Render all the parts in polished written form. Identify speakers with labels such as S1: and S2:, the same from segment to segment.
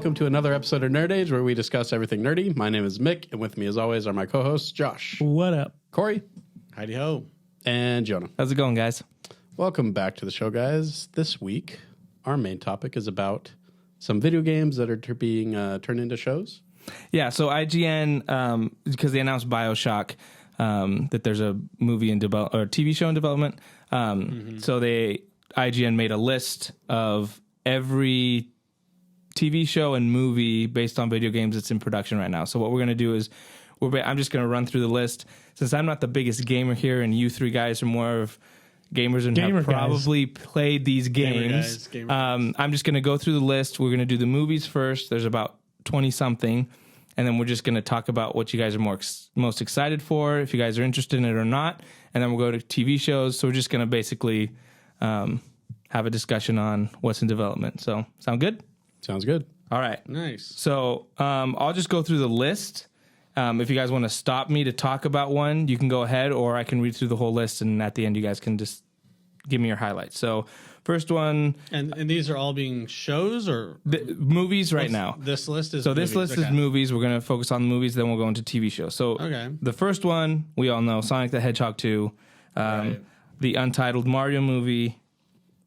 S1: welcome to another episode of Nerd Age, where we discuss everything nerdy. My name is Mick, and with me, as always, are my co-hosts, Josh.
S2: What up?
S1: Corey.
S3: Heidi ho.
S1: And Jonah.
S4: How's it going, guys?
S1: Welcome back to the show, guys. This week, our main topic is about some video games that are being turned into shows.
S4: Yeah, so IGN, because they announced Bioshock, that there's a movie in or TV show in development. So IGN made a list of every TV show and movie based on video games that's in production right now. So what we're going to do is I'm just going to run through the list. Since I'm not the biggest gamer here and you three guys are more of gamers and have probably played these games, I'm just going to go through the list. We're going to do the movies first. There's about 20-something. And then we're just going to talk about what you guys are most excited for, if you guys are interested in it or not. And then we'll go to TV shows. So we're just going to basically have a discussion on what's in development. So sound good?
S1: Sounds good.
S4: All right.
S3: Nice.
S4: So I'll just go through the list. If you guys want to stop me to talk about one, you can go ahead, or I can read through the whole list, and at the end you guys can just give me your highlights. So first one.
S3: And these are all being shows or?
S4: Movies right now.
S3: This list is
S4: So this list is movies. We're going to focus on the movies, then we'll go into TV shows. So the first one, we all know, Sonic the Hedgehog 2, the Untitled Mario movie,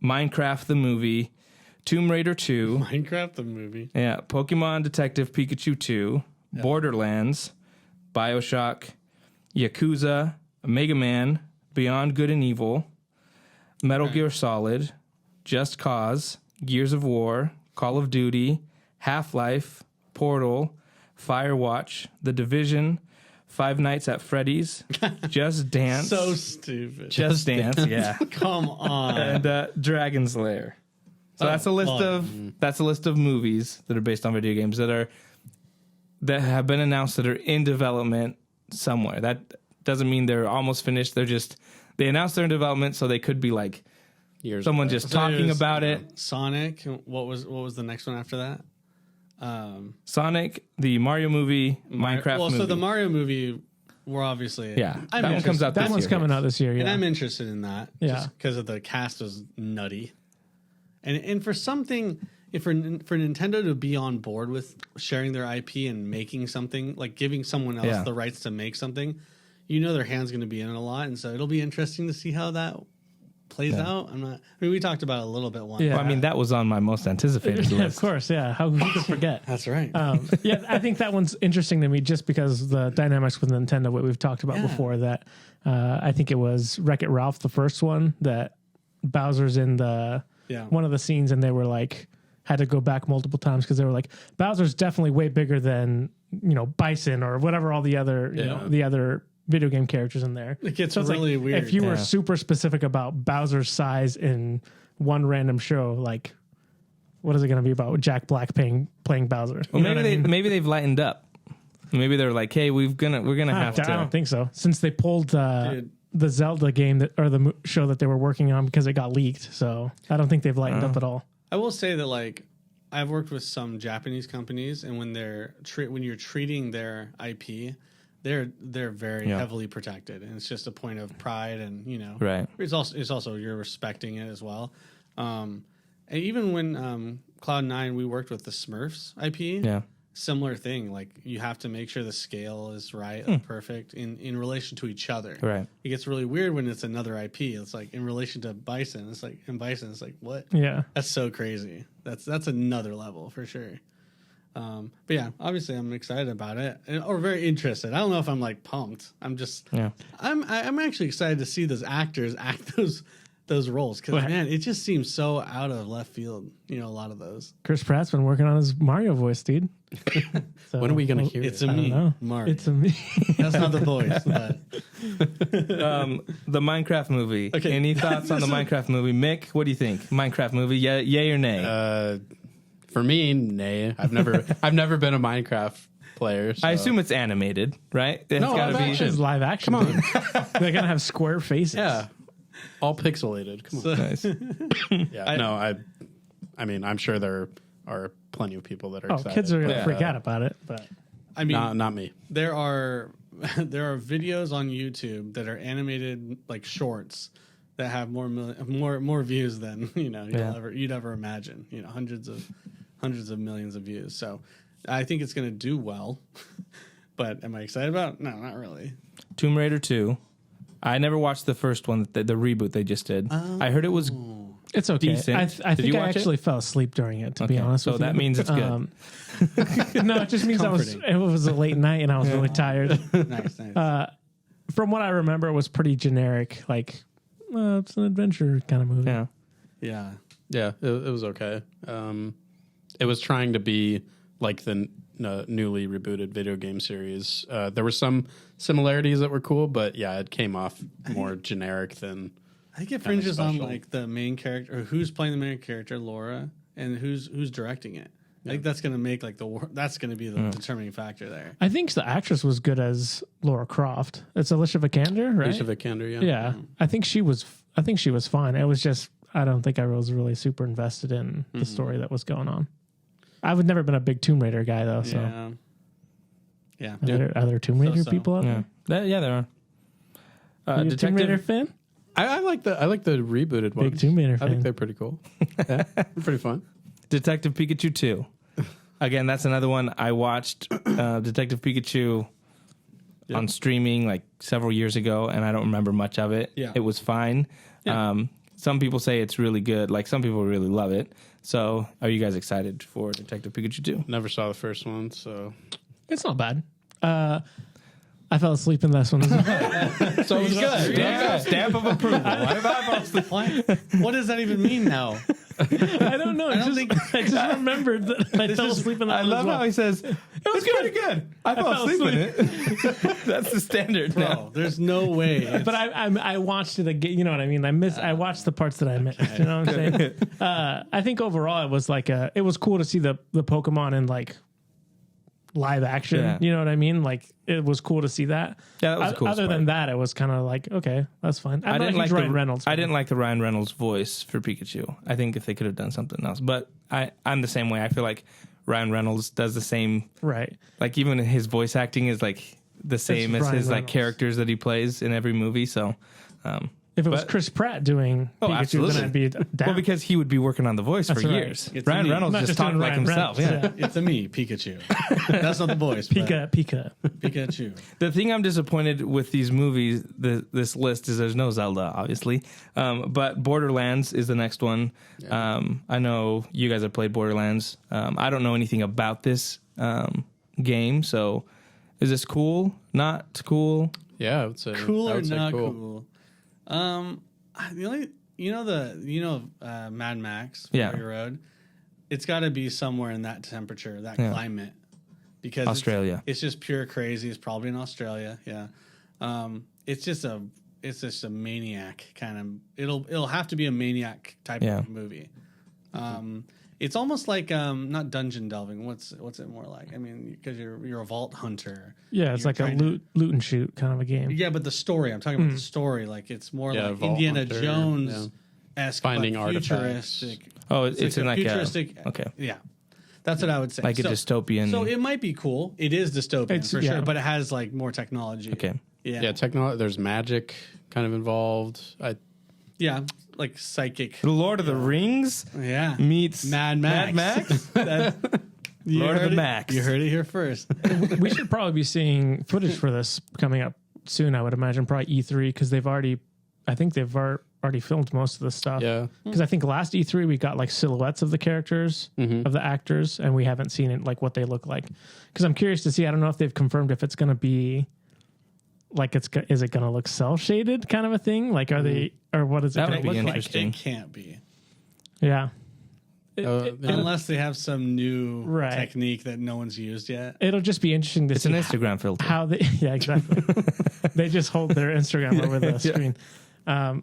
S4: Minecraft the movie, Tomb Raider 2.
S3: Minecraft the movie.
S4: Yeah. Pokemon Detective Pikachu 2. Yeah. Borderlands. Bioshock. Yakuza. Mega Man. Beyond Good and Evil. Metal Gear Solid. Just Cause. Gears of War. Call of Duty. Half-Life. Portal. Firewatch. The Division. Five Nights at Freddy's. Just Dance.
S3: So stupid.
S4: Just Dance, yeah.
S3: Come on.
S4: And Dragon's Lair. So that's a list of movies that are based on video games that have been announced that are in development somewhere. That doesn't mean they're almost finished. They announced they're in development, so they could be like someone just talking about it.
S3: Sonic. What was the next one after that?
S4: Sonic, the Mario movie, Minecraft movie.
S3: So the Mario movie, we're obviously
S4: that one comes out.
S2: That one's coming out this year,
S3: and I'm interested in that. Just because of the cast is nutty. And for something, for Nintendo to be on board with sharing their IP and making something, like giving someone else the rights to make something, their hand's going to be in it a lot. And so it'll be interesting to see how that plays out. We talked about it a little bit once.
S4: Yeah. Well, that was on my most anticipated list.
S2: Of course, yeah. How could you forget?
S3: That's right.
S2: I think that one's interesting to me just because the dynamics with Nintendo, what we've talked about before, that I think it was Wreck-It Ralph, the first one, that Bowser's in one of the scenes, and they were like, had to go back multiple times because they were like, Bowser's definitely way bigger than Bison or whatever all the other the other video game characters in there.
S3: It gets really weird.
S2: If you were super specific about Bowser's size in one random show, like what is it going to be about Jack Black playing Bowser?
S4: Well, maybe they've lightened up. Maybe they're like, hey, we're gonna have to.
S2: I don't think so, since they pulled the Zelda game or the show that they were working on because it got leaked. So I don't think they've lightened up at all.
S3: I will say that I've worked with some Japanese companies, and when when you're treating their IP, they're very heavily protected, and it's just a point of pride, and
S4: right.
S3: It's also you're respecting it as well. And even when Cloud9, we worked with the Smurfs IP. Yeah. Similar thing, like you have to make sure the scale is right and perfect in relation to each other. Right. It gets really weird when it's another IP. It's like in relation to Bison. It's like in Bison, it's like what? Yeah. That's so crazy. That's another level for sure. But yeah, obviously I'm excited about it or very interested. I don't know if I'm like pumped. I'm just I'm actually excited to see those actors act those roles, because man, it just seems so out of left field. A lot of those.
S2: Chris Pratt's been working on his Mario voice, dude.
S1: So, when are we gonna hear it?
S3: It's a me, Mario.
S2: It's a me.
S3: That's not the voice. But.
S4: The Minecraft movie. Okay. Any thoughts on the Minecraft movie, Mick? What do you think? Minecraft movie, yay or nay?
S1: For me, nay. I've never been a Minecraft player. So.
S4: I assume it's animated, right?
S2: It's gotta be live action. Come on, they're gonna have square faces.
S1: Yeah. All pixelated. Come on. Nice. Yeah. I mean, I'm sure there are plenty of people that are excited.
S2: Kids are going to freak out about it, but
S1: I mean, not me.
S3: There are videos on YouTube that are animated like shorts that have more views than you'd ever imagine. Hundreds hundreds of millions of views. So I think it's going to do well. But am I excited about it? No, not really.
S4: Tomb Raider 2. I never watched the first one, the reboot they just did. I heard it was
S2: it's okay.
S4: decent.
S2: I think I actually fell asleep during it, to be honest with you.
S4: So that means it's good.
S2: No, it just means it was a late night and I was really tired.
S3: Nice.
S2: From what I remember, it was pretty generic. Like, it's an adventure kind of movie.
S3: Yeah.
S1: It was okay. It was trying to be like the newly rebooted video game series. There were some similarities that were cool, but it came off more generic than.
S3: I think it fringes on like the main character, or who's playing the main character, Laura, and who's directing it. I think that's going to make like that's going to be the determining factor there.
S2: I think the actress was good as Laura Croft. It's Alicia Vikander, right?
S1: Alicia Vikander,
S2: yeah. Mm-hmm. I think she was fine. It was just I don't think I was really super invested in the story that was going on. I've never been a big Tomb Raider guy though. So
S3: yeah.
S2: Are there Tomb Raider people out there?
S4: Yeah, there are.
S2: Are you a Tomb Raider fan?
S1: I like the rebooted ones.
S2: Big Tomb Raider fan.
S1: I think they're pretty cool. Yeah, pretty fun.
S4: Detective Pikachu 2. Again, that's another one I watched. Detective Pikachu on streaming like several years ago, and I don't remember much of it.
S3: Yeah.
S4: It was fine. Yeah. Some people say it's really good. Like some people really love it. So, are you guys excited for Detective Pikachu 2?
S1: Never saw the first one, so
S2: it's not bad. I fell asleep in this one.
S3: So it was good.
S4: Yeah. Stamp of approval.
S3: What does that even mean now?
S2: I don't know. I just remembered that I fell asleep in that.
S4: I love how he says it was pretty good. I fell asleep in it. That's the standard now.
S3: There's no way.
S2: But I watched it again. You know what I mean? I watched the parts that I missed. You know what I'm saying? I think overall it was like it was cool to see the Pokemon in like live action. Yeah. You know what I mean? Like it was cool to see that.
S4: Yeah, that was a cool.
S2: Other than that, it was kind of like, okay, that's fine.
S4: I didn't like Ryan Reynolds. I didn't like the Ryan Reynolds voice for Pikachu. I think if they could have done something else, but I'm the same way. I feel like Ryan Reynolds does the same.
S2: Right.
S4: Like even his voice acting is like the same as his like characters that he plays in every movie. So.
S2: If it was Chris Pratt doing Pikachu, then I'd be down.
S4: Well, because he would be working on the voice for years. Ryan Reynolds just talked like himself. Yeah.
S3: It's a me, Pikachu. That's not the voice. Pikachu.
S4: The thing I'm disappointed with these movies, this list, is there's no Zelda, obviously. But Borderlands is the next one. Yeah. I know you guys have played Borderlands. I don't know anything about this game, so is this cool? Not cool?
S1: Yeah, I would say
S3: cool or not cool. The only Mad Max Fury Road, it's got to be somewhere in that temperature, that climate, because
S4: Australia.
S3: It's just pure crazy. It's probably in Australia. Yeah, it's just a maniac kind of. It'll have to be a maniac type of movie. It's almost like not dungeon delving. What's it more like? I mean, because you're a vault hunter.
S2: Yeah, it's like a loot and shoot kind of a game.
S3: Yeah, but the story. I'm talking about the story. Like it's more like Indiana hunter, Jones esque,
S1: finding
S3: futuristic.
S1: artifacts.
S4: It's in like
S3: futuristic.
S4: Okay.
S3: Yeah, that's what I would say.
S4: Like a dystopian.
S3: So it might be cool. It is dystopian for sure, but it has like more technology.
S4: Okay.
S3: Yeah.
S1: Technology. There's magic kind of involved.
S3: Like psychic.
S4: The Lord of the Rings meets
S3: Mad Max.
S4: Lord of the Max.
S3: You heard it here first.
S2: We should probably be seeing footage for this coming up soon, I would imagine. Probably E3, because they've already filmed most of the stuff.
S1: Yeah.
S2: Because I think last E3 we got like silhouettes of the characters, of the actors, and we haven't seen it, like what they look like. Because I'm curious to see, I don't know if they've confirmed if it's going to be like is it going to look cell shaded kind of a thing? Like are they, or what is it going to look like?
S3: It can't be.
S2: Yeah.
S3: Unless they have some new technique that no one's used yet.
S2: It'll just be interesting to see.
S4: It's an Instagram filter.
S2: How they, exactly. They just hold their Instagram over the screen.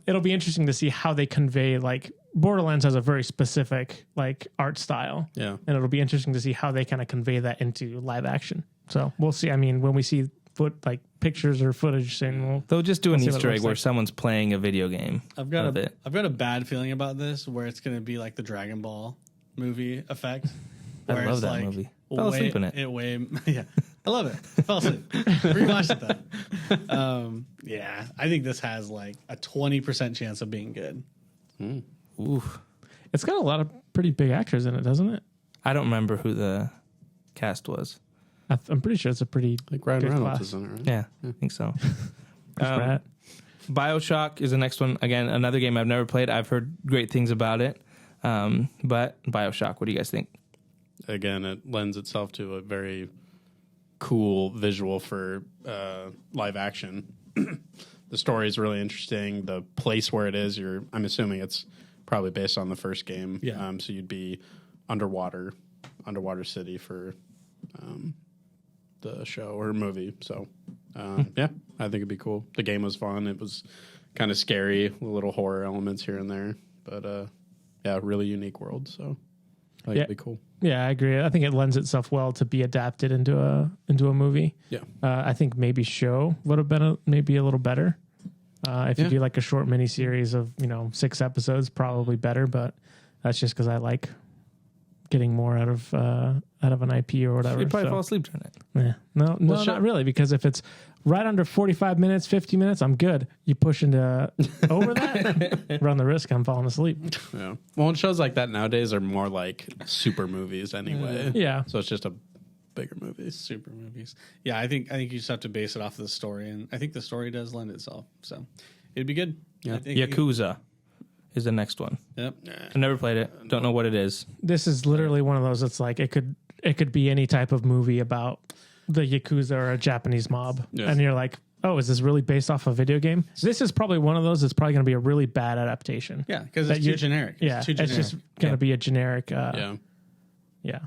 S2: It'll be interesting to see how they convey, like Borderlands has a very specific like art style.
S1: Yeah.
S2: And it'll be interesting to see how they kind of convey that into live action. So we'll see. I mean, when we see pictures or footage, and
S4: they'll just do an Easter egg where someone's playing a video game.
S3: I've got a bad feeling about this, where it's going to be like the Dragon Ball movie effect.
S4: I love that movie. Fell asleep in it.
S3: I love it. I fell asleep. Rewatched it though. I think this has like a 20% chance of being good.
S4: Ooh,
S2: it's got a lot of pretty big actors in it, doesn't it?
S4: I don't remember who the cast was.
S2: I'm pretty sure it's a pretty
S1: like Ryan
S2: good
S1: Reynolds
S2: class.
S1: is in it, right?
S4: Yeah, I think so.
S2: Rat.
S4: Bioshock is the next one. Again, another game I've never played. I've heard great things about it. But Bioshock, what do you guys think?
S1: Again, it lends itself to a very cool visual for live action. The story is really interesting. The place where it is, I'm assuming it's probably based on the first game.
S3: Yeah.
S1: So you'd be underwater city for the show or movie. So yeah, I think it'd be cool. The game was fun. It was kind of scary, little horror elements here and there, but yeah, really unique world. So I think it'd be cool.
S2: Yeah, I agree. I think it lends itself well to be adapted into a movie.
S1: Yeah.
S2: I think maybe show would have been maybe a little better. If you do like a short mini series of 6 episodes, probably better. But that's just because I like getting more out of an IP or whatever.
S4: You'd probably fall asleep during it.
S2: Yeah. No, not really. Because if it's right under 45 minutes, 50 minutes, I'm good. You push into over that, run the risk I'm falling asleep.
S1: Yeah. Well, and shows like that nowadays are more like super movies anyway.
S2: Yeah.
S1: So it's just a bigger movie.
S3: Super movies. Yeah, I think you just have to base it off of the story, and I think the story does lend itself. So it'd be good.
S1: Yeah.
S3: I think
S4: Yakuza is the next one.
S3: Yep.
S4: I've never played it. Don't know what it is.
S2: This is literally one of those. It's like it could be any type of movie about the Yakuza or a Japanese mob, and you're like, oh, is this really based off a video game? This is probably one of those. It's probably going to be a really bad adaptation.
S3: Yeah, because it's too generic.
S2: It's just going to be a generic. Yeah.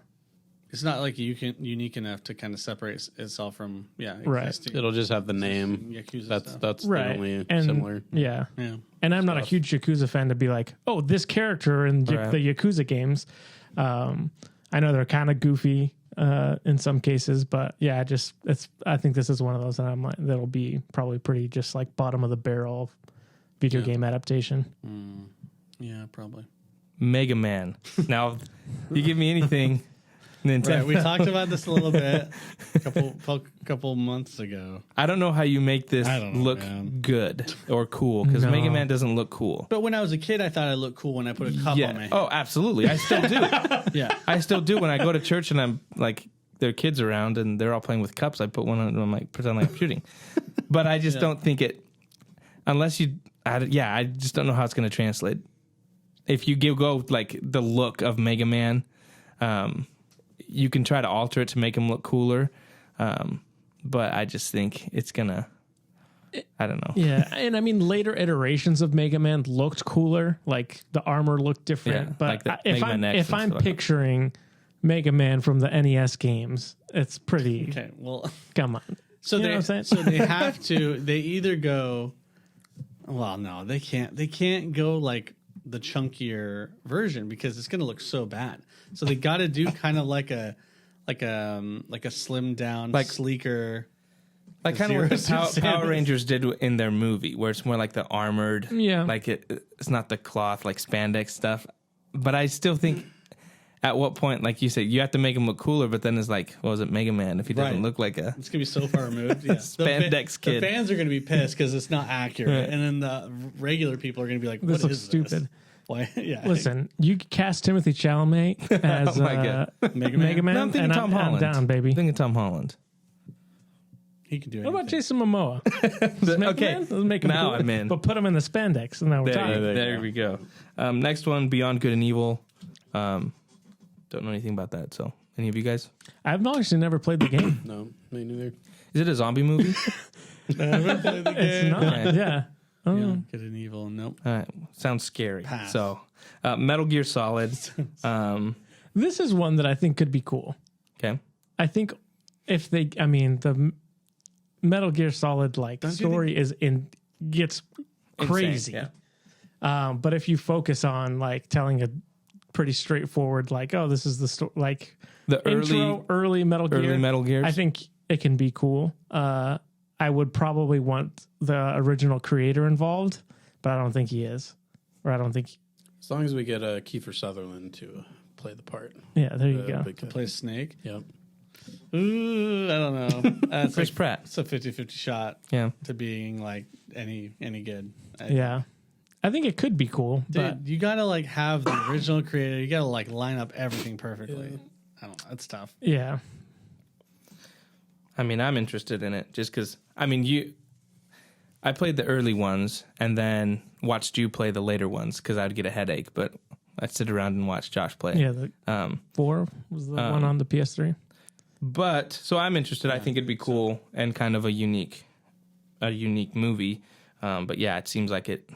S3: It's not like unique enough to kind of separate itself from
S2: right.
S1: It'll just have the name.
S3: Yakuza
S1: That's
S3: stuff.
S1: the
S2: right.
S1: only
S2: and,
S1: similar.
S2: Yeah.
S3: Yeah.
S2: And I'm not a huge Yakuza fan to be like, oh, this character in the Yakuza games. I know they're kind of goofy in some cases, but yeah, I think this is one of those that I'm like, that'll be probably pretty just like bottom of the barrel video game adaptation.
S3: Yeah, probably.
S4: Mega Man. Now, you give me anything, Nintendo.
S3: Right, we talked about this a little bit a couple months ago.
S4: I don't know how you make this look good or cool, because Mega Man doesn't look cool.
S3: But when I was a kid, I thought I looked cool when I put a cup on my head.
S4: Oh, absolutely. I still do.
S3: Yeah.
S4: I still do. When I go to church and I'm like, there are kids around and they're all playing with cups, I put one on and I'm like, pretend like I'm shooting. But I just don't think it, unless I just don't know how it's going to translate. If you go like the look of Mega Man, you can try to alter it to make him look cooler. But I just think it's gonna, I don't know.
S2: Yeah. And I mean, later iterations of Mega Man looked cooler. Like the armor looked different.
S4: Yeah,
S2: but
S4: like
S2: if I'm picturing Mega Man from the NES games, it's pretty.
S3: Okay. Well,
S2: come on.
S3: So
S2: you know what I'm saying?
S3: So they have to. They either go. Well, no, they can't. They can't go like the chunkier version because it's going to look so bad. So they got to do kind of like a slim down,
S4: like
S3: sleeker,
S4: like kind of what Power Rangers did in their movie, where it's more like the armored, like it's not the cloth like spandex stuff. But I still think, at what point, like you said, you have to make him look cooler. But then it's like, what was it, Mega Man? If he doesn't look like
S3: it's gonna be so far removed. Yeah.
S4: Spandex kid,
S3: the fans are gonna be pissed because it's not accurate, and then the regular people are gonna be like, "What
S2: this looks
S3: is
S2: stupid."
S3: This? Why? Yeah.
S2: Listen, you cast Timothy Chalamet as Mega Man.
S4: No, I'm thinking Tom Holland.
S2: I'm down, baby.
S4: I'm thinking Tom Holland.
S3: He can do it.
S2: What about Jason Momoa?
S4: Okay,
S2: Let's make him
S4: now
S2: cool.
S4: I'm in.
S2: But put him in the spandex, and now we're talking.
S4: There we go. Next one, Beyond Good and Evil. Don't know anything about that. So, any of you guys?
S2: I've actually never played the game.
S1: No, me neither.
S4: Is it a zombie movie?
S3: Never played the game.
S2: It's not. Yeah. Oh.
S3: Yeah, Good and Evil. Nope.
S4: All right, sounds scary.
S3: Pass.
S4: So, Metal Gear Solid.
S2: This is one that I think could be cool.
S4: Okay.
S2: I think if they, I mean, the Metal Gear Solid story gets crazy.
S4: Insane, yeah.
S2: But if you focus on like telling a pretty straightforward, like, oh, this is the story, like
S4: the
S2: early Metal Gear.
S4: Early Metal Gears.
S2: I think it can be cool. I would probably want the original creator involved, but I don't think he is. Or I don't think.
S1: As long as we get Kiefer Sutherland to play the part.
S2: Yeah, there you go.
S3: To play Snake.
S1: Yep.
S3: Ooh, I don't know.
S4: Chris Pratt.
S3: It's a 50-50 shot.
S4: Yeah.
S3: To being like any good.
S2: Yeah. I think it could be cool.
S3: Dude,
S2: but
S3: you gotta like have the original creator. You gotta like line up everything perfectly. Yeah. I don't know. It's tough.
S2: Yeah.
S4: I mean, I'm interested in it just because. I mean, I played the early ones and then watched you play the later ones because I'd get a headache. But I'd sit around and watch Josh play.
S2: Yeah, 4 was the one on the PS3.
S4: But so I'm interested. I think it'd be cool and kind of a unique movie. But yeah, it seems like it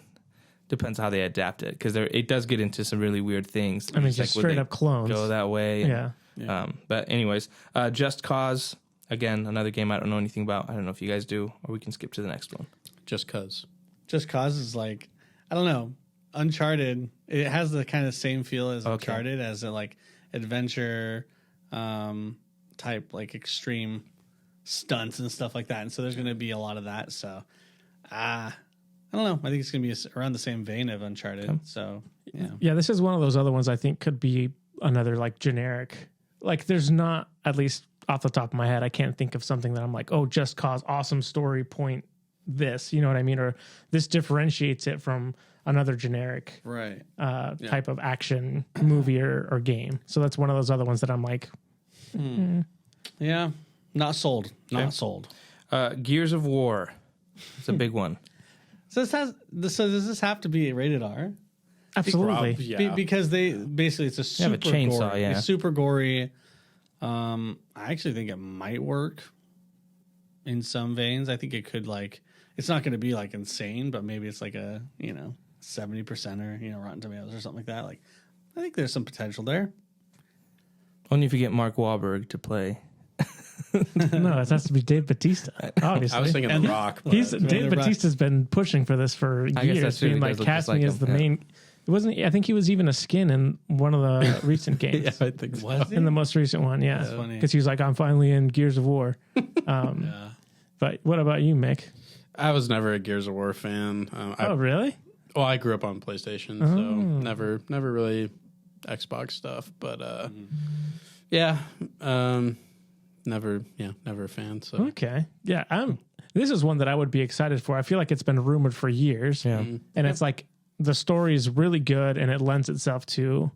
S4: depends how they adapt it because it does get into some really weird things.
S2: I mean, just
S4: like,
S2: straight up clones
S4: go that way. And,
S2: yeah.
S4: But anyways, Just Cause, again, another game I don't know anything about. I don't know if you guys do, or we can skip to the next one.
S1: Just Cause
S3: is like, I don't know, Uncharted. It has the kind of same feel as Uncharted, as a like adventure type, like extreme stunts and stuff like that. And so there's going to be a lot of that. So I don't know. I think it's going to be around the same vein of Uncharted. Okay. So
S2: yeah, this is one of those other ones I think could be another like generic. Like there's not, at least off the top of my head, I can't think of something that I'm like, oh, Just Cause, awesome story point. This, you know what I mean, or this differentiates it from another generic type of action movie or game. So that's one of those other ones that I'm like,
S3: yeah, not sold. Not sold.
S4: Gears of War, it's a big one.
S3: So does this have to be rated R?
S2: Absolutely,
S3: because they basically it's a super
S4: chainsaw,
S3: gory, super gory. I actually think it might work in some veins. I think it could like. It's not going to be like insane, but maybe it's like a 70% or Rotten Tomatoes or something like that. Like, I think there's some potential there.
S4: Only if you get Mark Wahlberg to play.
S2: No, it has to be Dave Bautista. Obviously,
S1: I was thinking The Rock.
S2: Dave Bautista's been pushing for this for years, being like, cast me as the main. It wasn't. I think he was even a skin in one of the recent games.
S1: Yeah, I think so.
S2: In the most recent one, yeah, because he was like, I'm finally in Gears of War. But what about you, Mick?
S1: I was never a Gears of War fan.
S2: Really?
S1: Well, I grew up on PlayStation, so never really Xbox stuff. But never a fan. So
S2: okay, yeah. This is one that I would be excited for. I feel like it's been rumored for years, and it's like the story is really good, and it lends itself to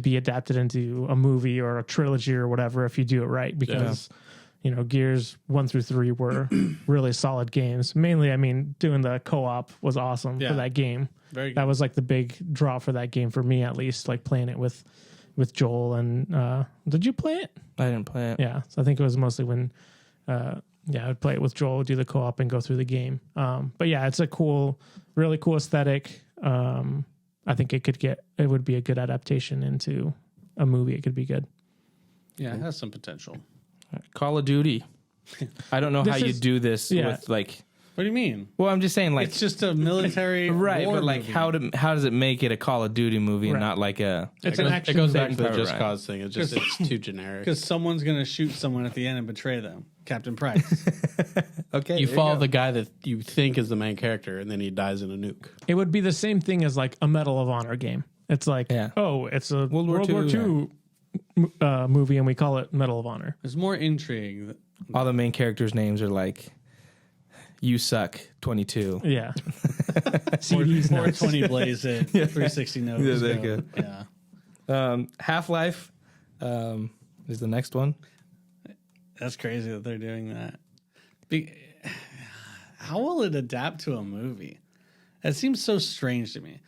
S2: be adapted into a movie or a trilogy or whatever if you do it right, because. Yeah. Gears 1 through 3 were really solid games. Mainly, I mean, doing the co-op was awesome for that game.
S3: Very good.
S2: That was like the big draw for that game for me, at least. Like playing it with Joel and did you play it?
S4: I didn't play it.
S2: Yeah, so I think it was mostly when I'd play it with Joel, do the co-op, and go through the game. But yeah, it's a really cool aesthetic. I think it would be a good adaptation into a movie. It could be good.
S3: Yeah, it has some potential.
S4: Call of Duty. I don't know how you do this with like.
S3: What do you mean?
S4: Well, I'm just saying like
S3: it's just a military
S4: right,
S3: war
S4: but like
S3: movie.
S4: how does it make it a Call of Duty movie and not like a?
S1: It goes back to the Just Cause thing. It's too generic.
S3: Because someone's gonna shoot someone at the end and betray them. Captain Price.
S4: Okay,
S1: you follow the guy that you think is the main character, and then he dies in a nuke.
S2: It would be the same thing as like a Medal of Honor game. It's like it's a World War II movie, and we call it Medal of Honor.
S3: There's more intrigue.
S4: All the main characters' names are like, "You suck," 22.
S2: Yeah.
S3: CDs 420 blaze it. 360 notes.
S4: Yeah, there you
S3: go. Yeah.
S4: Half-Life is the next one.
S3: That's crazy that they're doing that. How will it adapt to a movie? That seems so strange to me.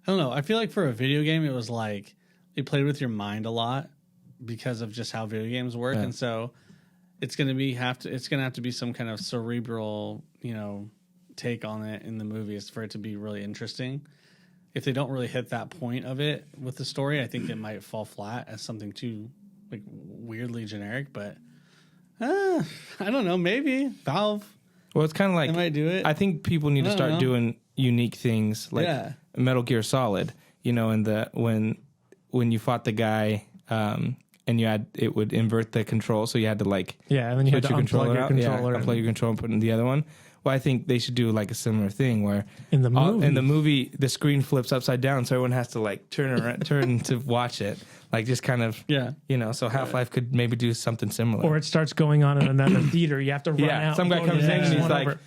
S3: I don't know. I feel like for a video game, it was like you played with your mind a lot because of just how video games work, and so it's going to have to be some kind of cerebral, take on it in the movies for it to be really interesting. If they don't really hit that point of it with the story, I think it might fall flat as something too like weirdly generic. But I don't know. Maybe Valve.
S4: Well, it's kind of like
S3: they might do it.
S4: I think people need to start doing unique things like Metal Gear Solid. When you fought the guy, and it would invert the control, so you had to like
S2: and then you had to unplug your controller,
S4: unplug your controller and put in the other one. Well, I think they should do like a similar thing where
S2: in the
S4: movie the screen flips upside down, so everyone has to like turn to watch it, like just kind of So Half-Life could maybe do something similar,
S2: or it starts going on in another theater. You have to run out.
S4: Some guy comes in and he's like,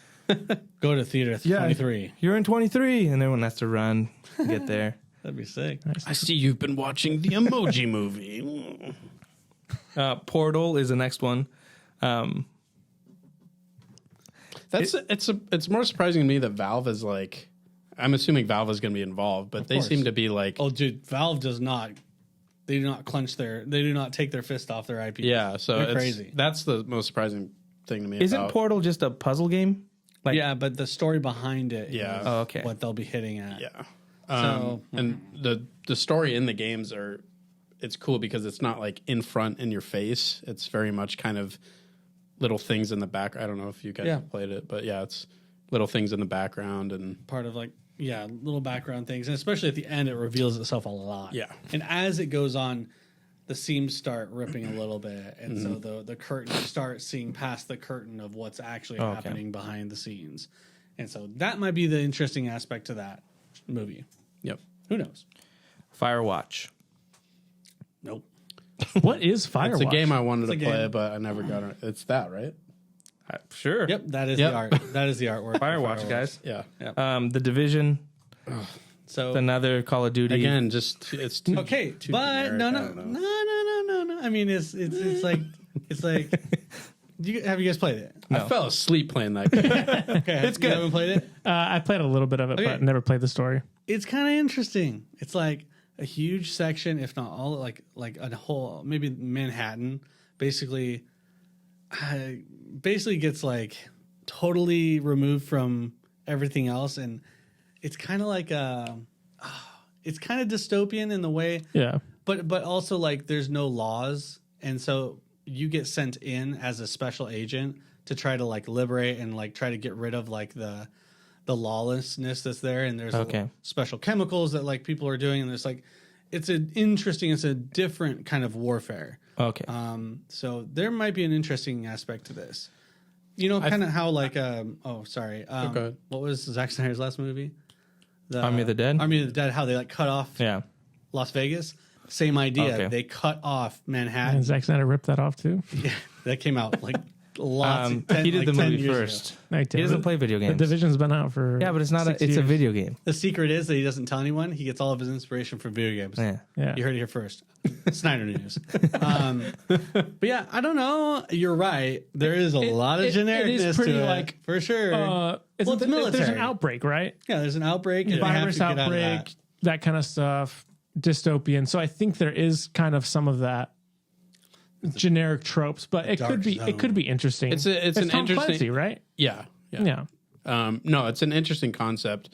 S3: Go to theater 23.
S4: You're in 23, and everyone has to run to get there.
S3: That'd be sick.
S1: I see you've been watching the Emoji Movie.
S4: Portal is the next one.
S1: It's more surprising to me that Valve is like, I'm assuming Valve is going to be involved, but they seem to be like,
S3: oh, dude, Valve does not. They do not they do not take their fist off their IP.
S1: Yeah, so
S3: it's crazy.
S1: That's the most surprising thing to me.
S4: Isn't Portal just a puzzle game?
S3: Like, yeah, but the story behind it,
S1: yeah,
S3: is what they'll be hitting at.
S1: Yeah, and the story in the games it's cool because it's not like in front in your face. It's very much kind of little things in the back. I don't know if you guys have played it, but yeah, it's little things in the background and
S3: part of like. Yeah, little background things. And especially at the end, it reveals itself a lot.
S1: Yeah.
S3: And as it goes on, the seams start ripping a little bit. And so the curtain, you start seeing past the curtain of what's actually happening behind the scenes. And so that might be the interesting aspect to that movie.
S1: Yep.
S3: Who knows?
S4: Firewatch.
S3: Nope.
S2: What is Firewatch?
S1: It's a game I wanted to play, but I never got it. It's that, right?
S4: Sure.
S3: Yep, that is the art. That is the artwork.
S4: Firewatch, guys.
S1: Yeah.
S4: The Division.
S3: So
S4: another Call of Duty.
S1: Again, just it's too,
S3: okay,
S1: too
S3: but
S1: generic.
S3: no. I mean, it's like have you guys played it?
S1: No. I fell asleep playing that game.
S3: Okay, it's good. You haven't played it?
S2: I played a little bit of it, but never played the story.
S3: It's kind of interesting. It's like a huge section, if not all, like a whole, maybe Manhattan, basically gets like totally removed from everything else, and it's kind of like it's kind of dystopian in the way, but also like there's no laws, and so you get sent in as a special agent to try to like liberate and like try to get rid of like the lawlessness that's there, and there's special chemicals that like people are doing, and there's like it's a different kind of warfare.
S4: Okay.
S3: So there might be an interesting aspect to this. You know, kind of how like what was Zack Snyder's last movie?
S4: Army of the Dead.
S3: Army of the Dead. How they like cut off Las Vegas. Same idea.
S4: Okay.
S3: They cut off Manhattan.
S2: And Zack Snyder ripped that off too.
S3: Yeah, that came out like lots.
S4: He did the movie first. He doesn't play video games.
S2: The Division's been out for
S4: but it's not. It's a video game.
S3: The secret is that he doesn't tell anyone. He gets all of his inspiration from video games.
S2: Yeah.
S3: You heard it here first. Snyder News. But yeah, I don't know. You're right. There is a lot of genericness
S2: pretty
S3: to
S2: like,
S3: it, for sure.
S2: It's military. There's an outbreak, right?
S3: Yeah, there's an outbreak. And
S2: virus outbreak, that kind of stuff. Dystopian. So I think there is kind of some of that generic tropes, but it could be interesting.
S1: It's
S2: Tom
S1: an interesting,
S2: Clancy, right?
S1: Yeah. No, it's an interesting concept.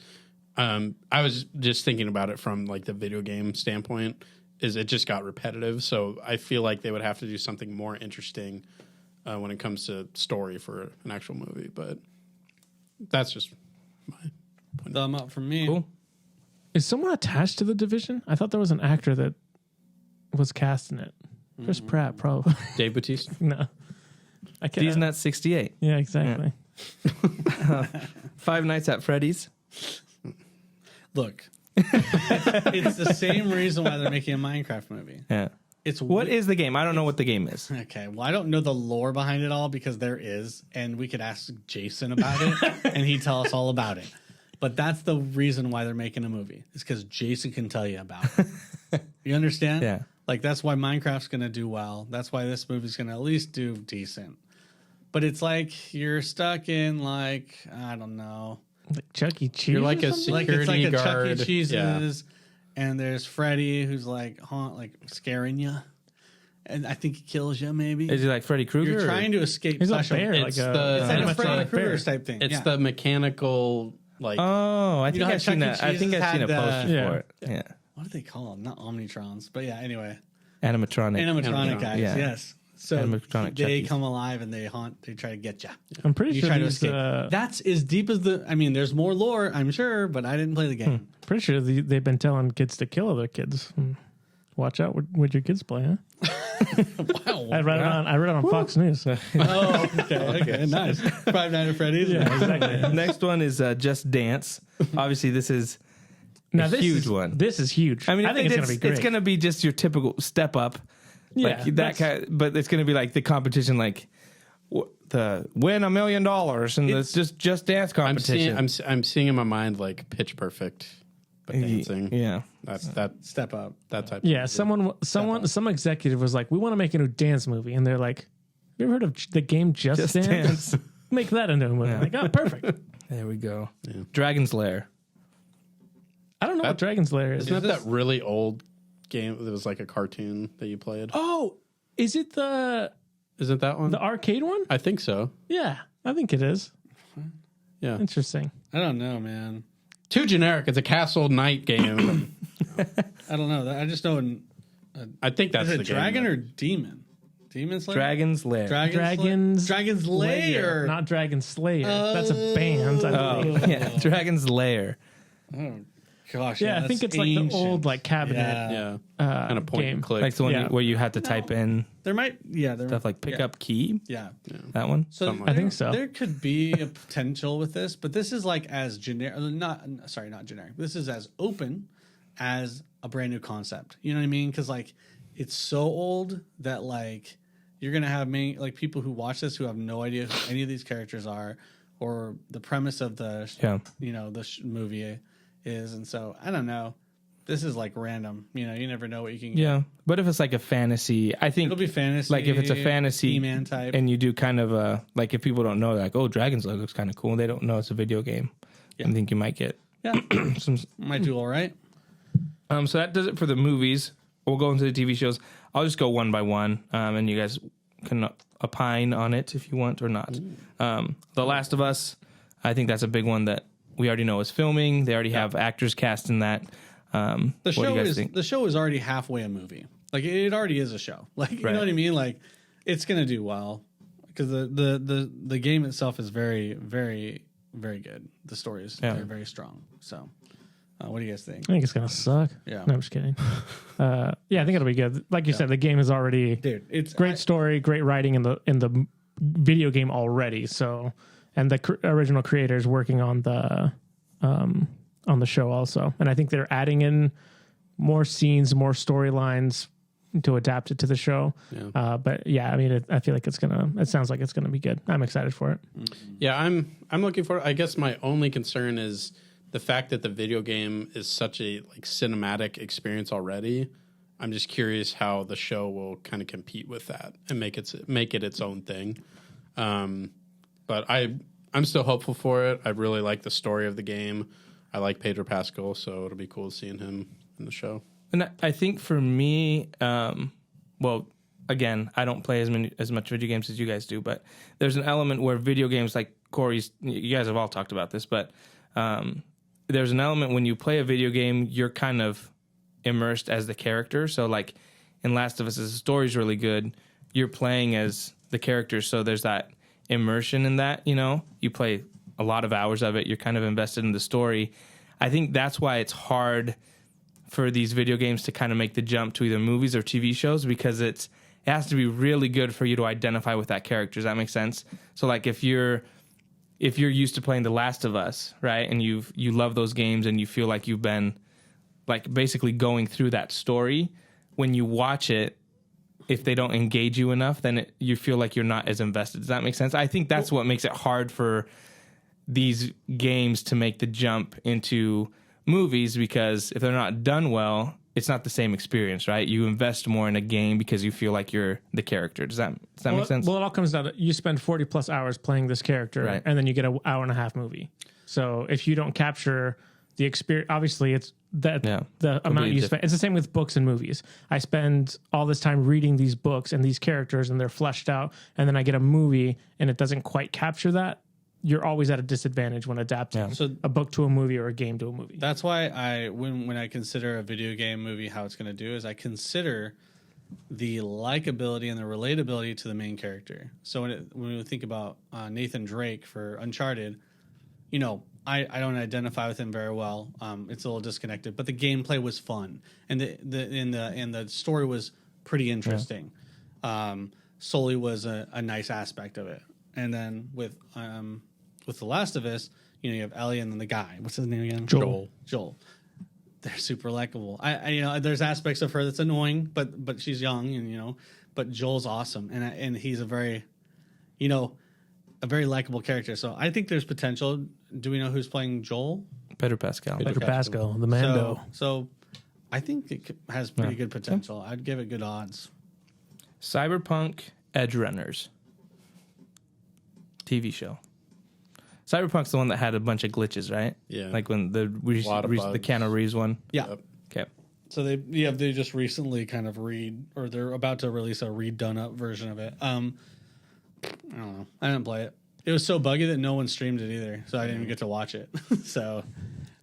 S1: I was just thinking about it from like the video game standpoint. Is it just got repetitive? So I feel like they would have to do something more interesting when it comes to story for an actual movie. But that's just my point.
S3: Thumb up from me.
S4: Cool.
S2: Is someone attached to the Division? I thought there was an actor that was cast in it. Chris Pratt, probably.
S1: Dave Bautista?
S2: No. I can't.
S4: He's not 68.
S2: Yeah, exactly.
S4: Five Nights at Freddy's.
S3: Look, it's the same reason why they're making a Minecraft movie.
S4: Yeah. What is the game? I don't know what the game is.
S3: Okay, well, I don't know the lore behind it all because there is, and we could ask Jason about it, and he'd tell us all about it. But that's the reason why they're making a movie. It's because Jason can tell you about it. You understand?
S4: Yeah.
S3: Like, that's why Minecraft's going to do well. That's why this movie's going to at least do decent. But it's like you're stuck in, like, I don't know.
S2: Like Chuck E. Cheese?
S1: You're like a
S3: Like, it's like
S1: security
S3: a
S1: guard.
S3: Chuck E. Cheese's, and there's Freddy who's like scaring you. And I think he kills you, maybe.
S4: Is he like Freddy Krueger?
S3: You're trying to escape.
S2: He's a
S3: special.
S2: bear.
S1: It's
S2: like
S1: the
S3: It's like a Freddy Krueger type thing.
S1: It's the mechanical, like...
S4: Oh, I think
S3: know how
S4: I've seen
S3: Chuck E.
S4: that. I think
S3: Cheese
S4: I've seen a
S3: had,
S4: poster for it. Yeah.
S3: What do they call them? Not Omnitrons, but yeah. Anyway,
S4: Animatronic
S3: guys.
S1: Yeah.
S3: Yes. So
S4: Animatronic
S3: they
S4: Chuckies.
S3: come alive and they haunt. They try to get you.
S2: I'm pretty
S3: You
S2: sure
S3: try to
S2: these,
S3: escape. That's as deep as the. I mean, there's more lore, I'm sure, but I didn't play the game.
S2: pretty sure they've been telling kids to kill other kids. Watch out what your kids play, huh?
S3: Wow.
S2: I read it on Fox News.
S3: Oh, okay, nice. Five Nights at Freddy's.
S2: Yeah, exactly.
S4: Next one is Just Dance. Obviously, this is
S2: Now,
S4: a
S2: this
S4: huge
S2: is,
S4: one.
S2: This is huge.
S4: I mean,
S2: I think it's going to be great.
S4: It's going to be just your typical step up.
S2: Yeah,
S4: Like that kind, but it's going to be like the competition, like the win $1 million and the just dance competition.
S1: I'm seeing in my mind like Pitch Perfect, but dancing.
S4: Yeah,
S1: that
S3: Step Up,
S1: that type.
S2: Yeah,
S1: of
S2: some executive was like, we want to make a new dance movie, and they're like, have you ever heard of the game Just Dance? Make that into a movie. Yeah. Like, oh, perfect.
S4: There we go. Yeah. Dragon's Lair.
S2: I don't know what Dragon's Lair is.
S1: Isn't that really old game that was like a cartoon that you played?
S2: Oh, is it
S1: Isn't that one?
S2: the arcade one?
S1: I think so.
S2: Yeah, I think it is.
S1: Yeah.
S2: Interesting.
S3: I don't know, man.
S1: Too generic. It's a Castle Knight game.
S3: I don't know. I just know.
S1: I think that's
S3: Is it
S1: the
S3: dragon
S1: game.
S3: or demon? Demon Slayer?
S4: Dragon's Lair.
S3: Dragon's Lair.
S2: Not Dragon Slayer. That's a band. I believe.
S4: Yeah, Dragon's Lair.
S3: Oh, gosh.
S2: Yeah, I think it's like the old like cabinet
S1: Yeah. Kind of point
S2: game.
S1: and click.
S4: Like the one where you had to type in
S3: There might,
S4: stuff like pick up key.
S3: Yeah.
S4: That one?
S3: So
S2: I think so.
S3: There could be a potential with this, but this is like as generic, not generic. This is as open as a brand new concept. You know what I mean? Because like it's so old that like you're gonna have many like people who watch this who have no idea who any of these characters are or the premise of the movie is, and so I don't know. This is like random. You know, you never know what you can get.
S4: Yeah, but if it's like a fantasy, I think
S3: It'll be fantasy.
S4: like if it's a fantasy
S3: He-Man type,
S4: and you do kind of a like if people don't know, like, oh, Dragon's Lair looks kind of cool. They don't know it's a video game. I think you might get some.
S3: Might do all right.
S4: So that does it for the movies. We'll go into the TV shows. I'll just go one by one, and you guys can opine on it if you want or not. The Last of Us, I think that's a big one that we already know is filming. They already have actors cast in that.
S3: The show is already halfway a movie. Like it already is a show. Like you know what I mean? Like it's gonna do well because the game itself is very, very, very good. The story is very, very strong. So, what do you guys think?
S2: I think it's gonna suck.
S3: Yeah,
S2: no, I'm just kidding. I think it'll be good. Like you said, the game is already
S3: it's
S2: great story, great writing in the video game already. So, and the original creators working on the show also, and I think they're adding in more scenes, more storylines to adapt it to the show. Yeah. But yeah, I mean, I feel like it sounds like it's gonna be good. I'm excited for it.
S1: Yeah, I'm looking for it. I guess my only concern is the fact that the video game is such a like cinematic experience already. I'm just curious how the show will kind of compete with that and make it its own thing. But I'm still hopeful for it. I really like the story of the game. I like Pedro Pascal, so it'll be cool seeing him in the show.
S4: And I think for me, well, again, I don't play as much video games as you guys do, but there's an element where video games, like Corey's, you guys have all talked about this, but there's an element when you play a video game, you're kind of immersed as the character. So like in Last of Us, the story's really good. You're playing as the character, so there's that immersion in that, you know? You play a lot of hours of it. You're kind of invested in the story. I think that's why it's hard for these video games to kind of make the jump to either movies or TV shows, because it has to be really good for you to identify with that character. Does that make sense? So like if you're used to playing The Last of Us, right, and you love those games and you feel like you've been like basically going through that story, when you watch it, if they don't engage you enough, then you feel like you're not as invested. Does that make sense? I think that's what makes it hard for these games to make the jump into movies, because if they're not done well, it's not the same experience, right? You invest more in a game because you feel like you're the character. Does that make sense?
S2: Well, it all comes down to you spend 40 plus hours playing this character,
S4: right,
S2: and then you get an hour and a half movie. So if you don't capture the experience, obviously it's the amount you spend. It's the same with books and movies. I spend all this time reading these books and these characters, and they're fleshed out, and then I get a movie and it doesn't quite capture that. You're always at a disadvantage when adapting a book to a movie or a game to a movie.
S3: That's why when I consider a video game movie, how it's going to do is I consider the likability and the relatability to the main character. So when we think about Nathan Drake for Uncharted, you know, I don't identify with him very well. It's a little disconnected, but the gameplay was fun, and the story was pretty interesting. Sully was a nice aspect of it, and then with The Last of Us, you know, you have Ellie and then the guy. What's his name again? Joel. They're super likable. I you know, there's aspects of her that's annoying, but she's young, and you know, but Joel's awesome, and he's a very, a very likable character. So I think there's potential. Do we know who's playing Joel?
S4: Pedro Pascal.
S2: Pedro Pascal, the Mando.
S3: So I think it has pretty good potential. I'd give it good odds.
S4: Cyberpunk Edgerunners TV show. Cyberpunk's the one that had a bunch of glitches, right?
S1: Yeah.
S4: Like when the Keanu Reeves one.
S3: Yeah.
S1: Yep.
S4: Okay.
S3: So they just recently kind of they're about to release a redone up version of it. I don't know. I didn't play it. It was so buggy that no one streamed it either, so I didn't even get to watch it. So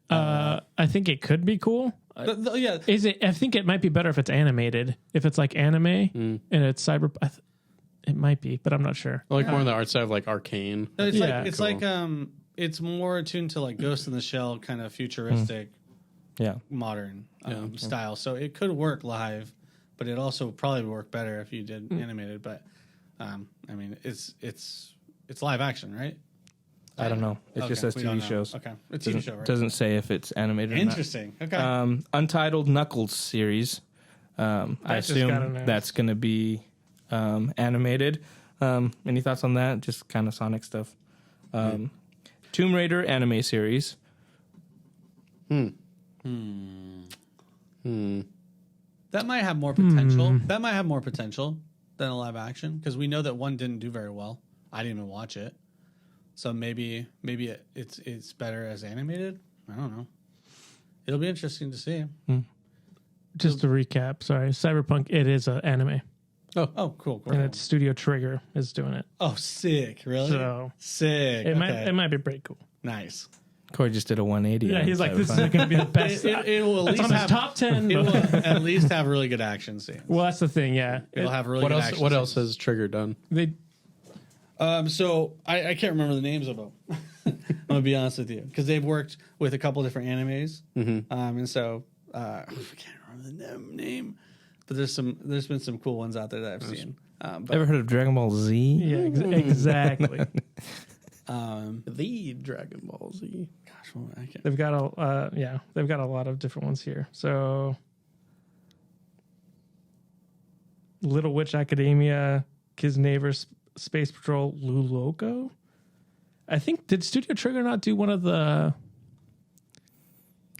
S2: I think it could be cool.
S3: Yeah.
S2: Is it? I think it might be better if it's animated. If it's like anime and it's it might be, but I'm not sure.
S1: Like more on the art side of like Arcane.
S3: It's more attuned to like Ghost in the Shell kind of futuristic, modern style. So it could work live, but it also probably would work better if you did animated. But I mean, it's live action, right?
S4: I don't know. It just says TV shows.
S3: Okay, it's a TV show, right?
S4: Doesn't say if it's animated.
S3: Interesting.
S4: Or not.
S3: Okay.
S4: Untitled Knuckles series. I assume that's going to be animated. Any thoughts on that? Just kind of Sonic stuff. Tomb Raider anime series.
S3: That might have more potential. That might have more potential than a live action because we know that one didn't do very well. I didn't even watch it, so maybe it's better as animated. I don't know. It'll be interesting to see.
S2: Just to recap, sorry, Cyberpunk. It is an anime.
S3: Oh, cool.
S2: And it's Studio Trigger is doing it.
S3: Oh, sick! Really?
S2: So
S3: sick.
S2: It might be pretty cool.
S3: Nice.
S4: Corey just did a 180.
S2: Yeah, he's like, this is going to be the best.
S3: It will at least
S2: have top 10.
S3: It will at least have really good action scenes.
S2: Well, that's the thing. Yeah,
S3: it'll have really good action.
S1: What else has Trigger done?
S3: So I can't remember the names of them. I'm gonna be honest with you because they've worked with a couple different animes, and so I can't remember the name. But there's been some cool ones out there that I've seen.
S4: Ever heard of Dragon Ball Z?
S2: Yeah, exactly.
S1: The Dragon Ball Z.
S3: Gosh, well, I can't.
S2: They've got a lot of different ones here. So, Little Witch Academia, Kids Neighbors, Space Patrol, Loco. I think did Studio Trigger not do one of the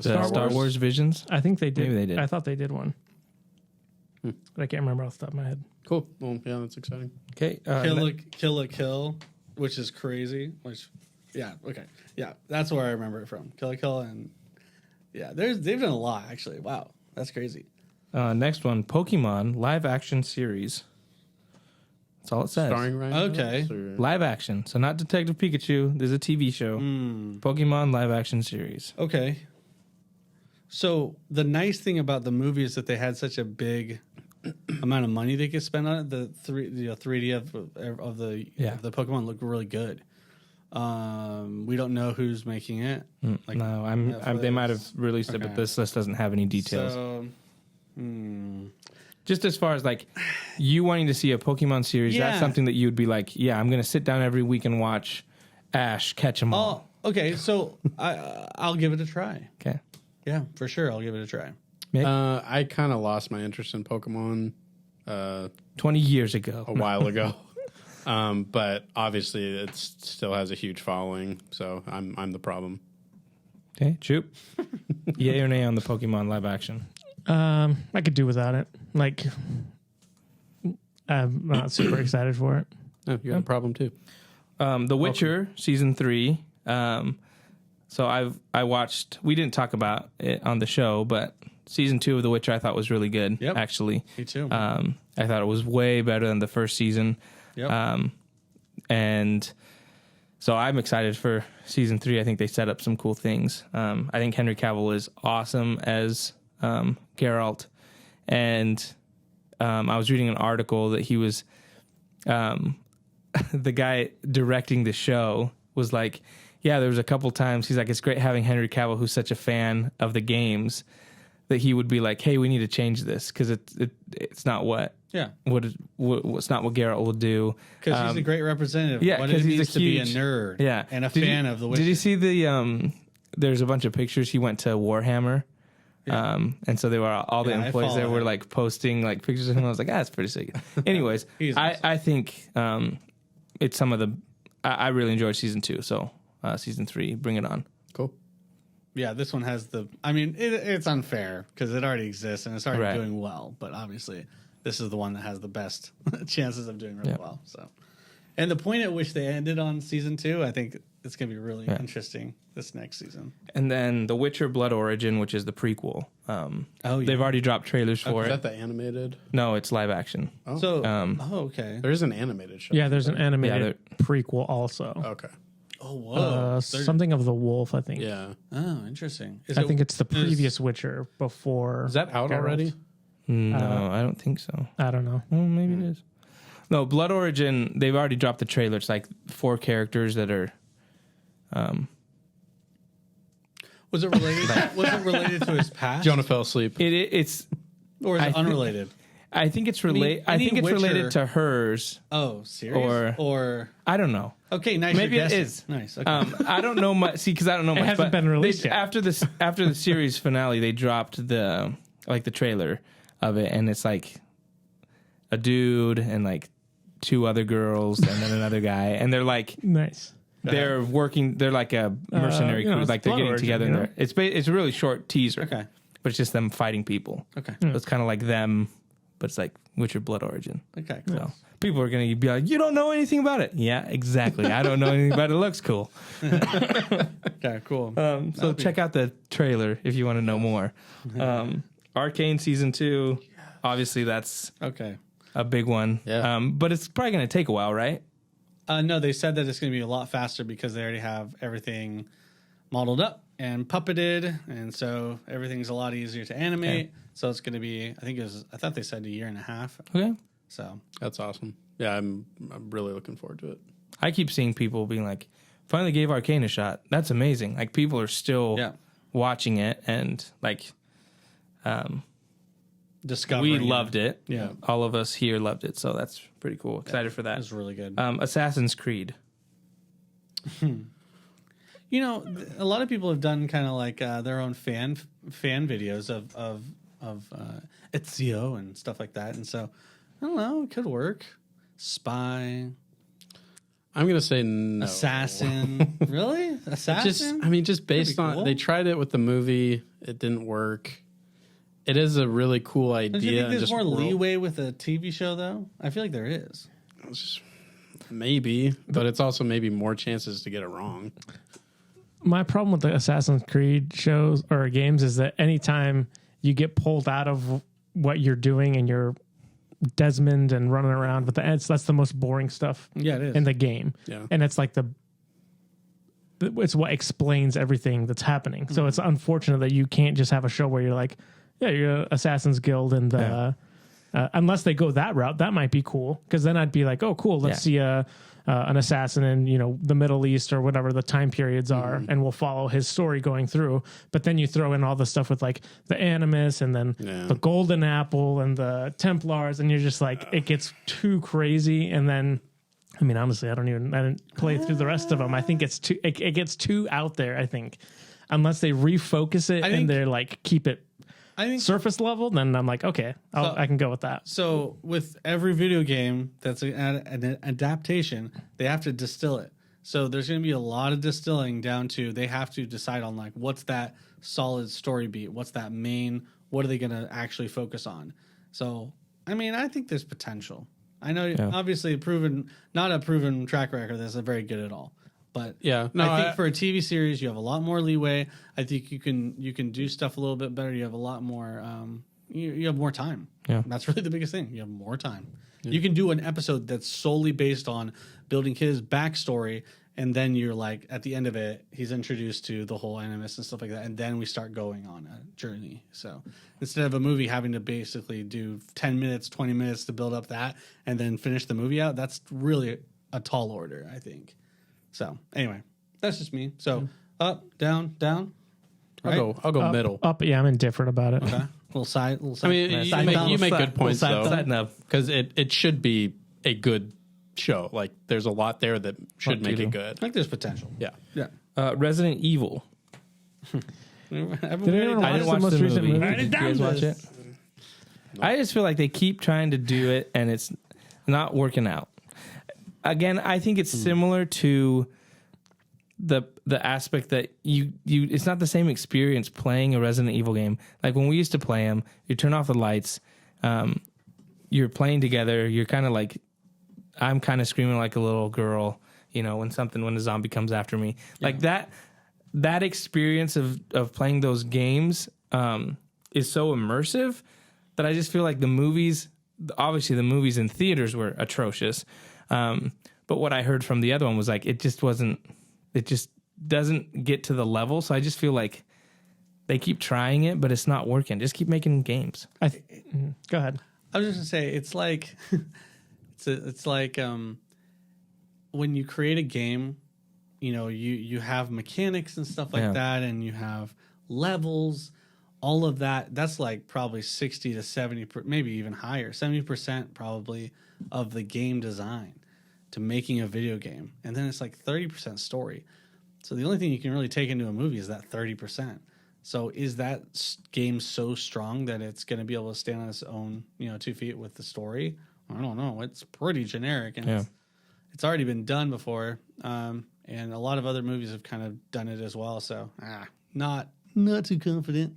S4: Star Wars Visions?
S2: I think they did.
S4: Maybe they did.
S2: I thought they did one. But I can't remember off the top of my head.
S1: Cool. Well, yeah, that's exciting.
S4: Okay.
S3: Kill, which is crazy. That's where I remember it from. Kill, and they've done a lot actually. Wow, that's crazy.
S4: Next one, Pokemon live action series. That's all it says.
S1: Starring Ryan.
S3: Okay.
S4: Live action, so not Detective Pikachu. There's a TV show. Pokemon live action series.
S3: Okay. So the nice thing about the movie is that they had such a big amount of money they could spend on it. The 3D of the Pokemon looked really good. We don't know who's making it.
S4: They might have released it, but this list doesn't have any details.
S3: So,
S4: just as far as like you wanting to see a Pokemon series, that's something that you would be like, yeah, I'm going to sit down every week and watch Ash catch them all.
S3: Okay, so I'll give it a try.
S4: Okay.
S3: Yeah, for sure. I'll give it a try.
S1: I kind of lost my interest in Pokemon
S4: 20 years ago.
S1: A while ago. But obviously it still has a huge following, so I'm the problem.
S4: Okay, Choop. Yay or nay on the Pokemon live action?
S2: I could do without it. Like, I'm not super excited for it.
S1: Oh, you got a problem too.
S4: The Witcher Season 3. So I watched. We didn't talk about it on the show, but Season 2 of The Witcher I thought was really good.
S3: Yep.
S4: Actually,
S3: Me too.
S4: I thought it was way better than the first season.
S3: Yep.
S4: And so I'm excited for Season 3. I think they set up some cool things. I think Henry Cavill is awesome as Geralt, and I was reading an article that he was the guy directing the show was like, yeah, there was a couple times he's like, it's great having Henry Cavill, who's such a fan of the games, that he would be like, hey, we need to change this because it's not it's not what Geralt will do.
S3: Because he's a great representative.
S4: Yeah,
S3: because
S4: he's
S3: to be a nerd.
S4: Yeah,
S3: and a fan of the Witcher.
S4: Did you see the? There's a bunch of pictures. He went to Warhammer. Yeah. And so they were all the employees there were like posting like pictures of him. I was like, that's pretty sick. Anyways, I think it's some of the. I really enjoyed season 2, so season 3, bring it on.
S1: Cool.
S3: Yeah, this one has the. I mean, it's unfair because it already exists and it's already doing well. But obviously, this is the one that has the best chances of doing really well. So, and the point at which they ended on season 2, I think it's going to be really interesting this next season.
S4: And then The Witcher: Blood Origin, which is the prequel. They've already dropped trailers for
S1: Is
S4: it.
S1: that the animated?
S4: No, it's live action.
S1: Oh.
S3: So,
S4: okay.
S1: There is an animated show.
S2: Yeah, there's an animated prequel also.
S1: Okay.
S3: Oh, whoa.
S2: Something of the Wolf, I think.
S1: Yeah.
S3: Oh, interesting.
S2: I think it's the previous Witcher before.
S1: Is that out
S2: Geralt.
S1: already?
S4: No, I don't think so.
S2: I don't know.
S4: Well, maybe it is. No, Blood Origin, they've already dropped the trailer. It's like 4 characters that are...
S3: Was it related? Was it related to his past?
S1: Jonah fell asleep.
S4: It's...
S3: Or is it unrelated?
S4: I think it's related. I think it's
S3: Witcher-
S4: related to hers.
S3: Oh, serious? Or
S4: I don't know.
S3: Okay, nice.
S4: Maybe
S3: you're
S4: it
S3: guessing.
S4: is.
S3: Nice. Okay.
S4: I don't know much. See, because I don't know much.
S2: hasn't
S4: but
S2: been released yet.
S4: After the series finale, they dropped the trailer of it, and it's like a dude and like 2 other girls and then another guy, and they're like
S2: Nice.
S4: they're working. They're like a mercenary crew.
S2: it's
S4: Like they're
S2: Blood
S4: getting
S2: Origin,
S4: together.
S2: you know?
S4: And it's a really short teaser.
S3: Okay.
S4: But it's just them fighting people.
S3: Okay.
S4: So it's kind of like them, but it's like Witcher Blood Origin.
S3: Okay. Cool.
S4: So people are going to be like, you don't know anything about it. Yeah, exactly. I don't know anything about it. It looks cool.
S3: Okay. Cool.
S4: So check out the trailer if you want to know more. Arcane Season 2, obviously that's
S3: Okay.
S4: a big one.
S1: Yeah.
S4: But it's probably going to take a while, right?
S3: No, they said that it's going to be a lot faster because they already have everything modeled up and puppeted, and so everything's a lot easier to animate.
S4: Okay.
S3: So it's going to be, I thought they said 1.5 years.
S4: Okay.
S3: So
S1: That's awesome. Yeah, I'm really looking forward to it.
S4: I keep seeing people being like, finally gave Arcane a shot. That's amazing. Like people are still watching it, and like
S3: discovering.
S4: we loved it.
S3: Yeah.
S4: All of us here loved it. So that's pretty cool. Excited for that.
S3: It was really good.
S4: Assassin's Creed.
S3: You know, a lot of people have done kind of like their own fan videos of Ezio and stuff like that, and so I don't know, it could work. Spy,
S1: I'm gonna say no.
S3: assassin, really? Assassin?
S1: Just based on
S3: cool.
S1: they tried it with the movie, it didn't work. It is a really cool idea.
S3: Don't you think
S1: and
S3: there's
S1: just
S3: more leeway with a TV show, though? I feel like there is.
S1: Maybe, but it's also maybe more chances to get it wrong.
S2: My problem with the Assassin's Creed shows or games is that anytime you get pulled out of what you're doing and you're Desmond and running around with that's the most boring stuff
S3: Yeah, it is.
S2: in the game.
S1: Yeah.
S2: And it's like it's what explains everything that's happening. So it's unfortunate that you can't just have a show where you're like, yeah, you're Assassin's Guild and the unless they go that route, that might be cool. Because then I'd be like, oh, cool, let's see an assassin in the Middle East or whatever the time periods are, and we'll follow his story going through. But then you throw in all the stuff with like the Animus and then the Golden Apple and the Templars, and you're just like, it gets too crazy. And then, I mean, honestly, I didn't play through the rest of them. I think it gets too out there. I think unless they refocus it and they're like keep it. I think surface level, then I'm like, okay, I can go with that.
S3: So with every video game that's an adaptation, they have to distill it. So there's going to be a lot of distilling down to they have to decide on like what's that solid story beat, what's that main, what are they going to actually focus on. So I mean, I think there's potential. I know obviously not a proven track record that's very good at all. But I think for a TV series, you have a lot more leeway. I think you can do stuff a little bit better. You have a lot more. You have more time.
S4: Yeah,
S3: that's really the biggest thing. You have more time. Yeah. You can do an episode that's solely based on building his backstory, and then you're like at the end of it, he's introduced to the whole Animus and stuff like that, and then we start going on a journey. So instead of a movie having to basically do 10 minutes, 20 minutes to build up that, and then finish the movie out, that's really a tall order, I think. So anyway, that's just me. So up, down. Right?
S1: I'll go middle.
S2: Up, yeah, I'm indifferent about it.
S3: Okay. Little side.
S1: I mean, you make good points though, because it should be a good show. Like there's a lot there that should make it good.
S3: I think there's potential.
S1: Yeah.
S4: Resident Evil.
S2: Did anyone watch the most recent movie?
S4: Did you guys watch it? I just feel like they keep trying to do it and it's not working out. again, I think it's similar to the aspect that you it's not the same experience playing a Resident Evil game. Like when we used to play them, you turn off the lights, you're playing together, you're kind of like, I'm kind of screaming like a little girl, you know, when a zombie comes after me. Like that experience of playing those games is so immersive that I just feel like the movies, obviously the movies in theaters were atrocious. But what I heard from the other one was like, it just doesn't get to the level. So I just feel like they keep trying it, but it's not working. Just keep making games.
S2: Go ahead.
S3: I was just gonna say, it's like, it's like when you create a game, you know, you have mechanics and stuff like that, and you have levels, all of that. That's like probably 60 to 70, maybe even higher, 70% probably of the game design to making a video game. And then it's like 30% story. So the only thing you can really take into a movie is that 30%. So is that game so strong that it's going to be able to stand on its own, you know, 2 feet with the story? I don't know. It's pretty generic, and it's already been done before. And a lot of other movies have kind of done it as well. So not too confident.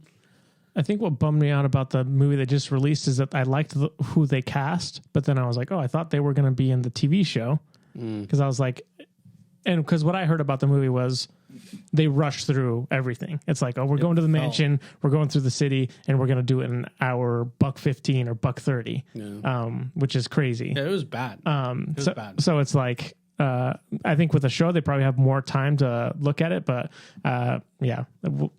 S2: I think what bummed me out about the movie they just released is that I liked who they cast, but then I was like, oh, I thought they were going to be in the TV show. Because I was like, and because what I heard about the movie was they rushed through everything. It's like, oh, we're going to the mansion, we're going through the city, and we're going to do it in an hour, $1:15 or $1:30, which is crazy.
S3: Yeah, it was bad. It was bad.
S2: So it's like, I think with the show, they probably have more time to look at it, but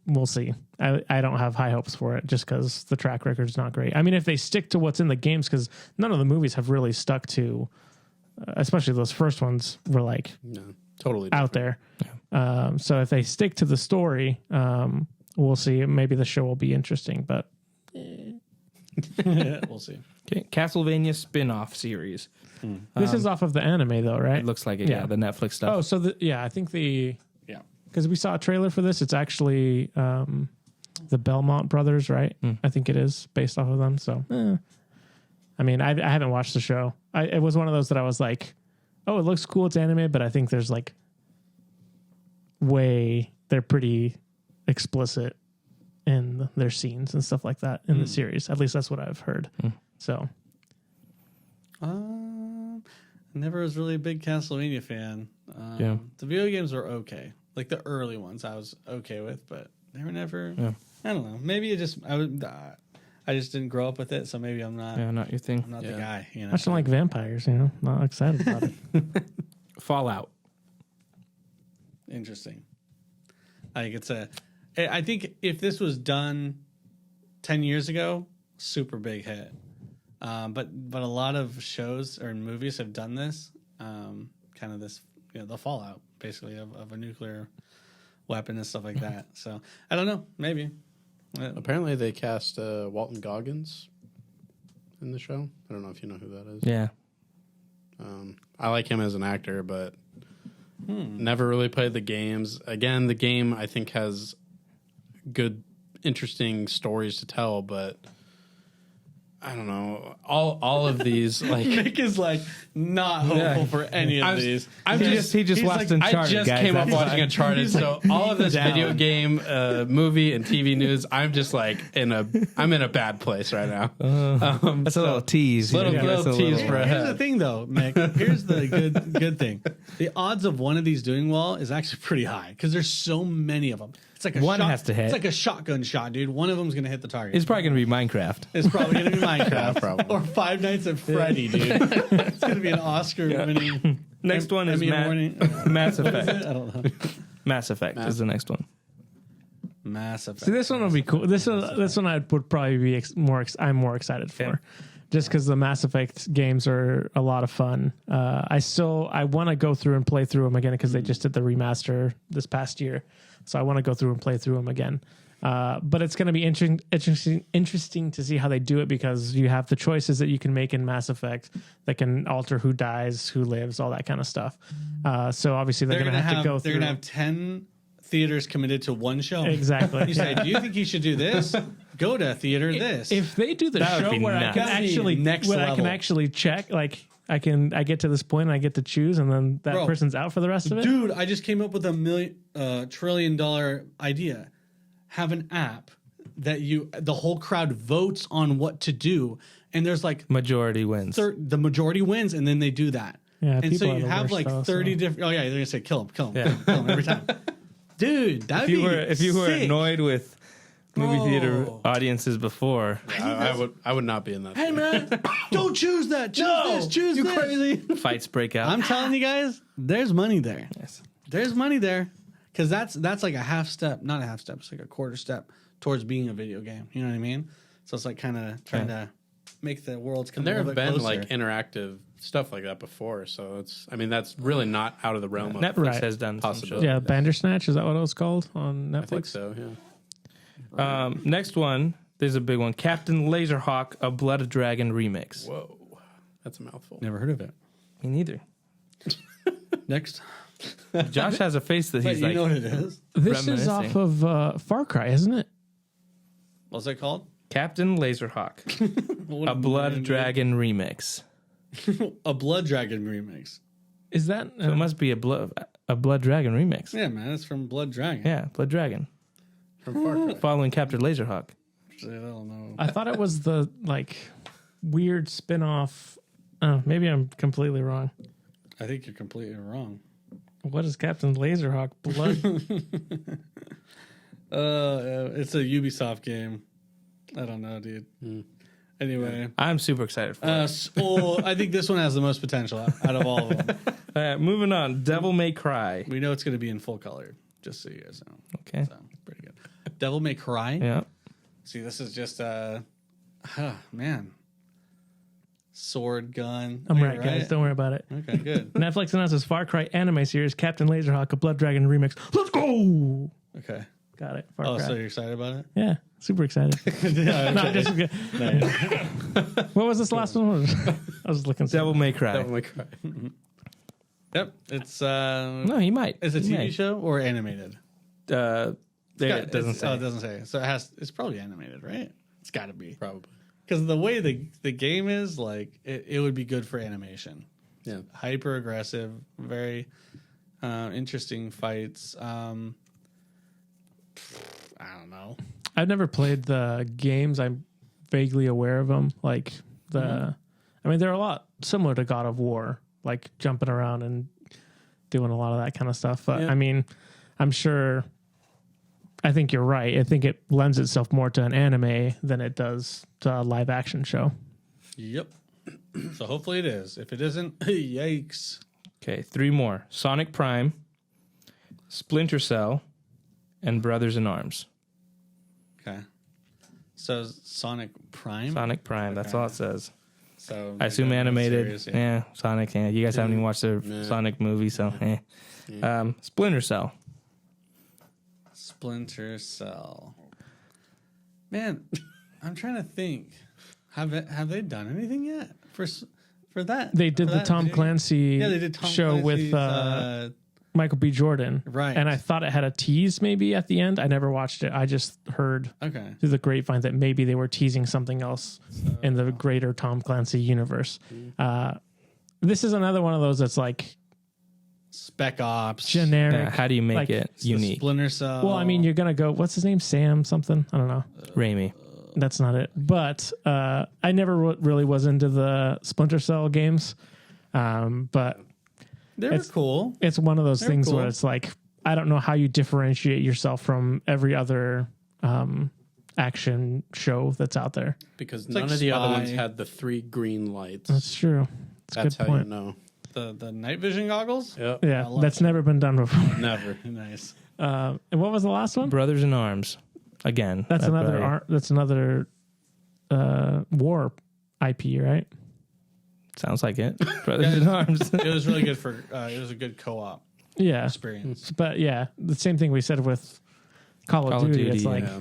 S2: we'll see. I don't have high hopes for it just because the track record is not great. I mean, if they stick to what's in the games, because none of the movies have really stuck to, especially those first ones were like
S1: totally
S2: out there. Yeah. So if they stick to the story, we'll see. Maybe the show will be interesting, but
S3: we'll see.
S4: Okay. Castlevania spin-off series.
S2: This is off of the anime, though, right?
S4: It looks like it. Yeah, the Netflix stuff.
S2: Oh, so I think because we saw a trailer for this. It's actually the Belmont brothers, right? I think it is based off of them. So, I mean, I haven't watched the show. It was one of those that I was like, oh, it looks cool. It's anime, but I think there's like they're pretty explicit in their scenes and stuff like that in the series. At least that's what I've heard. So,
S3: never was really a big Castlevania fan. The video games were okay. Like the early ones I was okay with, but they were never, I don't know. Maybe I just didn't grow up with it, so maybe I'm not.
S4: Yeah, not your thing.
S3: I'm not the guy. You know,
S2: I don't like vampires. You know, not excited about it.
S4: Fallout.
S3: Interesting. I think if this was done 10 years ago, super big hit. But a lot of shows or movies have done this, kind of this, the fallout basically of a nuclear weapon and stuff like that. So I don't know, maybe.
S1: Apparently they cast Walton Goggins in the show. I don't know if you know who that is.
S4: Yeah.
S1: I like him as an actor, but never really played the games. Again, the game I think has good, interesting stories to tell, but I don't know. All of these, like
S3: Nick is like not hopeful for any of these.
S4: He just watched Uncharted.
S1: I just came up watching Uncharted, so all of this video game, movie, and TV news, I'm just like I'm in a bad place right now.
S4: That's a little tease.
S1: Little tease for a head.
S3: Here's the thing, though, Mick. Here's the good thing. The odds of one of these doing well is actually pretty high because there's so many of them. It's like
S4: one has to hit.
S3: It's like a shotgun shot, dude. One of them's gonna hit the target.
S4: It's probably gonna be Minecraft.
S3: It's probably gonna be Minecraft, or Five Nights at Freddy, dude. It's gonna be an Oscar-winning.
S4: Next one is Mass Effect.
S3: I don't know.
S4: Mass Effect is the next one.
S3: Mass Effect.
S2: See, this one will be cool. This one I would probably be I'm more excited for.
S4: Yeah.
S2: Just because the Mass Effect games are a lot of fun. I want to go through and play through them again because they just did the remaster this past year. So I want to go through and play through them again. But it's going to be interesting to see how they do it because you have the choices that you can make in Mass Effect that can alter who dies, who lives, all that kind of stuff. So obviously they're going to have to go through.
S3: They're going to have 10 theaters committed to one show.
S2: Exactly.
S3: You say, do you think he should do this? go to theater this.
S2: If they do the
S4: That would
S2: show
S4: be
S2: where I
S4: nuts.
S2: can actually
S3: Next
S2: when I
S3: level.
S2: can actually check, like I get to this point and I get to choose, and then that
S3: Bro.
S2: person's out for the rest of it.
S3: Dude, I just came up with $1 trillion idea. Have an app that the whole crowd votes on what to do, and there's like
S4: Majority wins.
S3: the majority wins, and then they do that.
S2: Yeah,
S3: and so
S2: people are
S3: you
S2: the
S3: have
S2: worst,
S3: like
S2: though,
S3: 30
S2: so.
S3: different. Oh yeah, they're gonna say kill him every time. Dude, that'd be
S4: If you were
S3: sick.
S4: annoyed with movie theater
S3: Bro.
S4: audiences before,
S1: I would not be in that.
S3: Hey man, don't choose that. Choose this. Choose this.
S1: Crazy.
S4: fights break out.
S3: I'm telling you guys, there's money there.
S4: Yes.
S3: There's money there, because that's like a half step, not a half step. It's like a quarter step towards being a video game. You know what I mean? So it's like kind of trying to make the worlds come.
S1: And there
S3: a
S1: have
S3: little bit
S1: been
S3: closer.
S1: like interactive stuff like that before, so that's really not out of the realm of
S4: Netflix
S2: Right.
S4: has done some
S1: possibility.
S4: shows.
S2: Yeah, Bandersnatch, is that what it was called on Netflix?
S1: I think so. Yeah.
S4: Next one, there's a big one. Captain Laserhawk, a Blood Dragon remix.
S1: Whoa, that's a mouthful.
S3: Never heard of it.
S4: Me neither.
S3: Next,
S4: Josh has a face that
S3: but
S4: he's
S3: you
S4: like,
S3: know what it is.
S2: This is off of Far Cry, isn't it?
S3: What's that called?
S4: Captain Laserhawk, a Blood Dragon remix.
S3: A Blood Dragon remix.
S2: Is that?
S4: So it must be a Blood Dragon remix.
S3: Yeah, man, it's from Blood Dragon.
S4: Yeah, Blood Dragon.
S1: From Far Cry.
S4: Following Captain Laserhawk.
S3: I don't know.
S2: I thought it was the like weird spin-off. Oh, maybe I'm completely wrong.
S3: I think you're completely wrong.
S2: What is Captain Laserhawk? Blood?
S3: It's a Ubisoft game. I don't know, dude. Anyway,
S4: I'm super excited for it.
S3: I think this one has the most potential out of all of them.
S4: Moving on, Devil May Cry.
S3: We know it's going to be in full color, just so you guys know.
S4: Okay.
S3: So, pretty good. Devil May Cry.
S4: Yeah.
S3: See, this is just man. Sword gun.
S2: I'm
S3: Wait,
S2: right, guys. Don't worry about it.
S3: Okay, good.
S2: Netflix announces Far Cry anime series Captain Laserhawk, a Blood Dragon remix. Let's go!
S3: Okay.
S2: Got it. Far
S3: Oh,
S2: Cry.
S3: so you're excited about it?
S2: Yeah, super excited.
S3: Yeah.
S2: No, just what was this last one? I was looking.
S4: Devil May Cry.
S1: Devil May Cry.
S3: Yep. It's
S4: No, he might.
S3: Is it a
S4: He
S3: TV
S4: may.
S3: show or animated?
S4: It doesn't say.
S3: Oh, it doesn't say. So it's probably animated, right? It's got to be.
S1: Probably.
S3: Because the way the game is, like, it would be good for animation.
S1: Yeah.
S3: Hyper aggressive, very interesting fights. I don't know.
S2: I've never played the games. I'm vaguely aware of them. Like I mean, they're a lot similar to God of War, like jumping around and doing a lot of that kind of stuff. But
S3: Yeah.
S2: I mean, I'm sure. I think you're right. I think it lends itself more to an anime than it does to a live action show.
S3: Yep. So hopefully it is. If it isn't, yikes.
S4: Okay, 3 more. Sonic Prime, Splinter Cell, and Brothers in Arms.
S3: Okay. So Sonic Prime.
S4: Sonic Prime, that's
S3: Okay.
S4: all it says.
S3: So
S4: I assume animated.
S3: series,
S4: yeah. Sonic. Yeah, you guys haven't even watched the Sonic movie, so Splinter Cell.
S3: Splinter Cell. Man, I'm trying to think. Have they done anything yet for that?
S2: They did
S3: For
S2: the
S3: that
S2: Tom
S3: video?
S2: Clancy
S3: Yeah, they did Tom
S2: show with
S3: Clancy's,
S2: Michael B. Jordan.
S3: Right.
S2: And I thought it had a tease maybe at the end. I never watched it. I just heard
S3: okay.
S2: through the grapevine that maybe they were teasing something else in the greater Tom Clancy universe. This is another one of those that's like
S3: Spec Ops.
S2: generic.
S4: Yeah, how do you make
S2: like,
S4: it
S3: the
S4: unique?
S3: Splinter Cell.
S2: Well, I mean, you're going to go, what's his name? Sam something? I don't know.
S4: Raimi.
S2: That's not it. But I never really was into the Splinter Cell games. But
S3: they were cool.
S2: it's one of those
S3: They're
S2: things
S3: cool.
S2: where it's like, I don't know how you differentiate yourself from every other action show that's out there.
S1: Because
S3: like
S1: none of the other ones
S3: Spy.
S1: had the 3 green lights.
S2: That's true. That's a
S1: That's
S2: good
S1: how
S2: point.
S1: you know.
S3: The night vision goggles.
S1: Yep.
S2: Yeah,
S3: I love
S2: that's
S3: that.
S2: never been done before.
S1: Never.
S3: Nice.
S2: And what was the last one?
S4: Brothers in Arms. Again.
S2: That's another war IP, right?
S4: Sounds like it. Brothers in Arms.
S3: It was really good for. It was a good co-op
S2: Yeah,
S3: experience.
S2: but yeah, the same thing we said with Call of Duty. It's like,
S1: Yeah.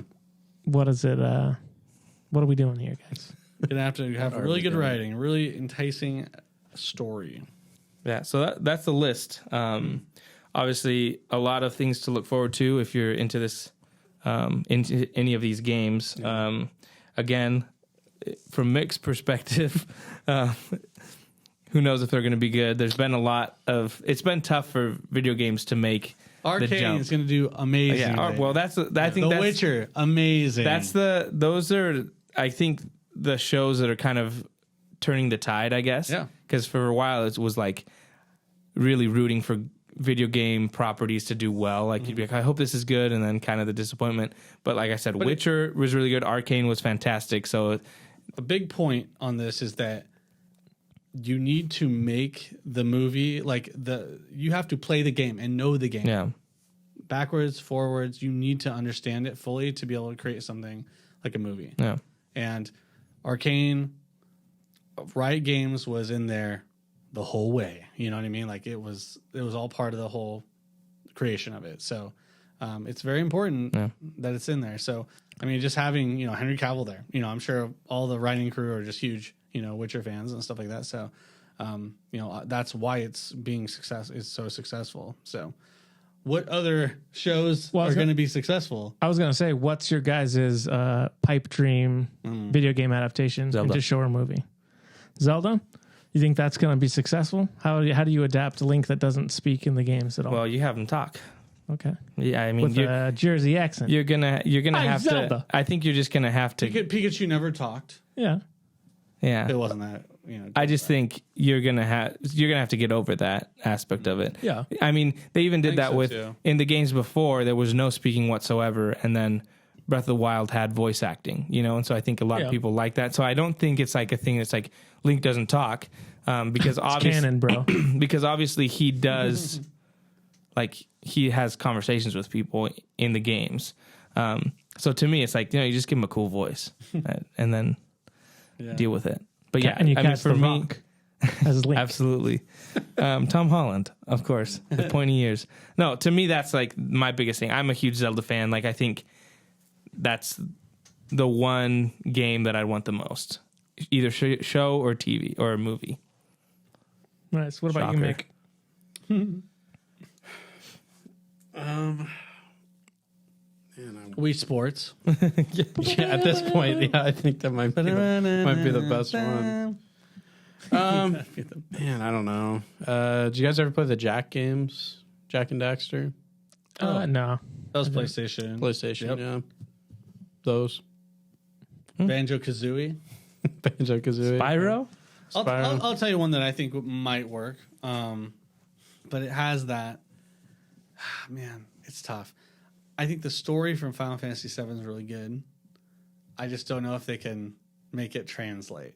S2: what is it? What are we doing here, guys?
S3: You're gonna have to have really good writing, really enticing story.
S4: Yeah, so that's the list. Obviously, a lot of things to look forward to if you're into this into any of these games. Again, from Mick's perspective, who knows if they're going to be good? There's been it's been tough for video games to make
S3: Arcane is going to do amazing.
S4: Yeah, well, I think
S3: The Witcher, amazing.
S4: Those are, I think, the shows that are kind of turning the tide, I guess.
S3: Yeah.
S4: Because for a while it was like really rooting for video game properties to do well. Like you'd be like, I hope this is good, and then kind of the disappointment. But like I said, Witcher was really good. Arcane was fantastic. So
S3: the big point on this is that you need to make the movie you have to play the game and know the game.
S4: Yeah.
S3: Backwards, forwards, you need to understand it fully to be able to create something like a movie.
S4: Yeah.
S3: And Arcane, Riot Games was in there the whole way. You know what I mean? Like it was all part of the whole creation of it. So it's very important that it's in there. So I mean, just having Henry Cavill there. I'm sure all the writing crew are just huge Witcher fans and stuff like that. So that's why it's so successful. So what other shows are going to be successful?
S2: I was going to say, what's your guys' pipe dream video game adaptation into show or movie? Zelda? You think that's going to be successful? How do you adapt a Link that doesn't speak in the games at all?
S4: Well, you have them talk.
S2: Okay.
S4: Yeah, I mean,
S2: with a Jersey accent.
S4: You're gonna have
S2: Zelda.
S4: to. I think you're just gonna have to.
S3: Pikachu never talked.
S2: Yeah.
S4: Yeah.
S3: It wasn't that.
S4: I just think you're gonna have to get over that aspect of it.
S2: Yeah.
S4: I mean, they even did that with
S3: too.
S4: In the games before. There was no speaking whatsoever, and then Breath of the Wild had voice acting. And so I think a lot of people like that. So I don't think it's like a thing that's like Link doesn't talk, because obviously
S2: canon, bro.
S4: Because obviously he does. Like he has conversations with people in the games. So to me, it's like, you just give him a cool voice and then deal with it. But yeah,
S2: and you cast
S4: for
S2: The
S4: me,
S2: Rock as Link.
S4: absolutely. Tom Holland, of course, with pointy ears. No, to me, that's like my biggest thing. I'm a huge Zelda fan. Like I think that's the one game that I want the most, either show or TV or movie.
S2: Nice. What about you, Mick?
S3: Wii Sports.
S1: Yeah, at this point, I think that might be the best one. Man, I don't know. Did you guys ever play the Jack games? Jack and Daxter?
S2: No.
S3: That was PlayStation.
S1: PlayStation, yeah. Those.
S3: Banjo-Kazooie.
S1: Banjo-Kazooie.
S4: Spyro?
S3: I'll tell you one that I think might work. But it has that. Man, it's tough. I think the story from Final Fantasy VII is really good. I just don't know if they can make it translate,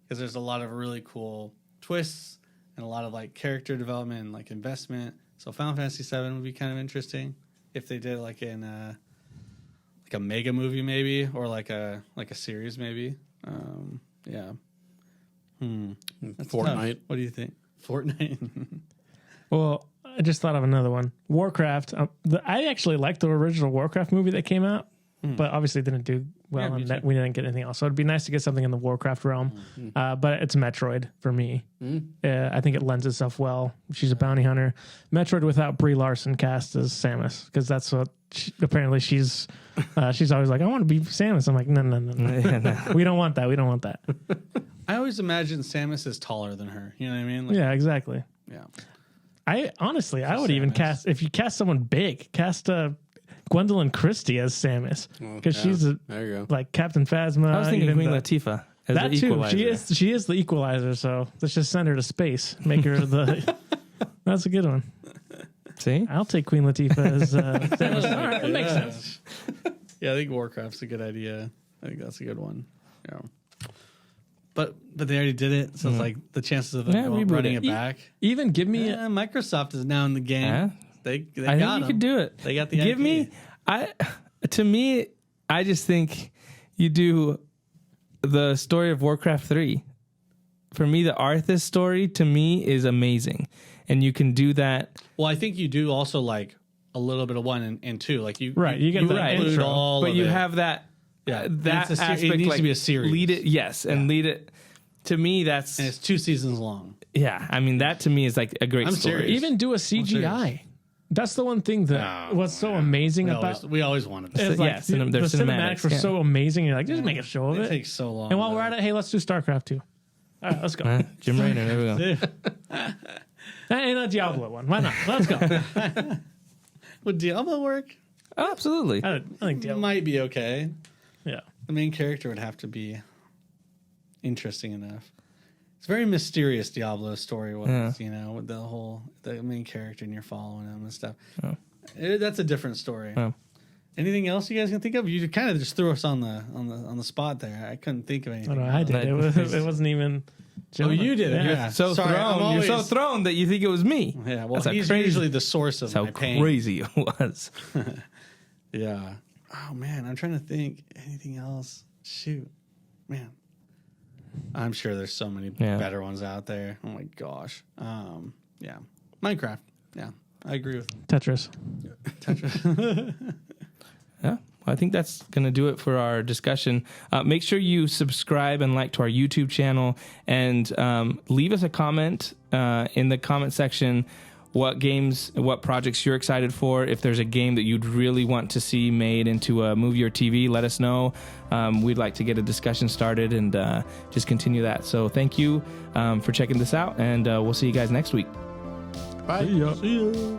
S3: because there's a lot of really cool twists and a lot of like character development and like investment. So Final Fantasy VII would be kind of interesting if they did like in a mega movie maybe, or like a series maybe. Yeah.
S1: Fortnite.
S3: Tough. What do you think? Fortnite.
S2: Well, I just thought of another one. Warcraft. I actually liked the original Warcraft movie that came out, but obviously didn't do well, and we didn't get anything else. So it'd be nice to get something in the Warcraft realm. But it's Metroid for me. I think it lends itself well. She's a bounty hunter. Metroid without Brie Larson cast as Samus, because that's what apparently she's always like, I want to be Samus. I'm like, no. We don't want that. We don't want that.
S3: I always imagine Samus is taller than her. You know what I mean? Like,
S2: yeah, exactly.
S3: Yeah.
S2: I would even cast, if you cast someone big, cast Gwendolyn Christie as Samus, because she's
S1: there you go.
S2: like Captain Phasma.
S4: I was thinking Queen Latifah as
S2: that
S4: the equalizer.
S2: Too. She is the equalizer. So let's just send her to space. Make her the. That's a good one.
S4: See,
S2: I'll take Queen Latifah as Samus. All right, that makes sense.
S3: Yeah, I think Warcraft's a good idea. I think that's a good one. Yeah. But they already did it, so it's like the chances of them running it back.
S2: Even give me
S3: Microsoft is now in the game.
S4: Yeah.
S3: They
S4: I
S3: got
S4: think you could do it.
S3: They got the
S4: give
S3: IP.
S4: me. I just think you do the story of Warcraft 3. For me, the Arthas story to me is amazing, and you can do that.
S3: Well, I think you do also like a little bit of 1 and 2. Like you
S2: get the intro,
S3: all
S4: but
S3: of
S4: you
S3: it.
S4: have that.
S3: Yeah,
S4: that aspect,
S3: it needs to be a series.
S4: Lead it, yes, and lead it. To me, that's
S3: and it's 2 seasons long.
S4: Yeah, I mean that to me is like a great story.
S3: serious.
S2: even do a CGI. That's the one thing that was so amazing about.
S3: We always wanted to.
S2: It's like the cinematics were so amazing. You're like, just make a show of it.
S3: It takes so long.
S2: And while we're at it, hey, let's do StarCraft 2. All right, let's go.
S4: Jim Raynor, there we go.
S2: That ain't a Diablo one. Why not? Let's go.
S3: Would Diablo work?
S4: Oh, absolutely.
S2: I think Diablo
S3: might be okay.
S2: Yeah.
S3: The main character would have to be interesting enough. It's a very mysterious Diablo story was, with the main character and you're following him and stuff. Oh. That's a different story. Oh. Anything else you guys can think of? You kind of just threw us on the spot there. I couldn't think of anything.
S2: I did. It wasn't even.
S3: Oh, you did it.
S2: Yeah.
S4: You're so thrown that you think it was me.
S3: Yeah, well, he's usually the source of my pain.
S4: How crazy it was.
S3: Yeah. Oh man, I'm trying to think. Anything else? Shoot, man. I'm sure there's so many better ones out there. Oh my gosh. Yeah. Minecraft. Yeah, I agree with
S2: Tetris.
S4: Yeah. I think that's going to do it for our discussion. Make sure you subscribe and like to our YouTube channel and leave us a comment in the comment section. What games, what projects you're excited for. If there's a game that you'd really want to see made into a movie or TV, let us know. We'd like to get a discussion started and just continue that. So thank you for checking this out, and we'll see you guys next week.
S1: Bye.
S3: See ya.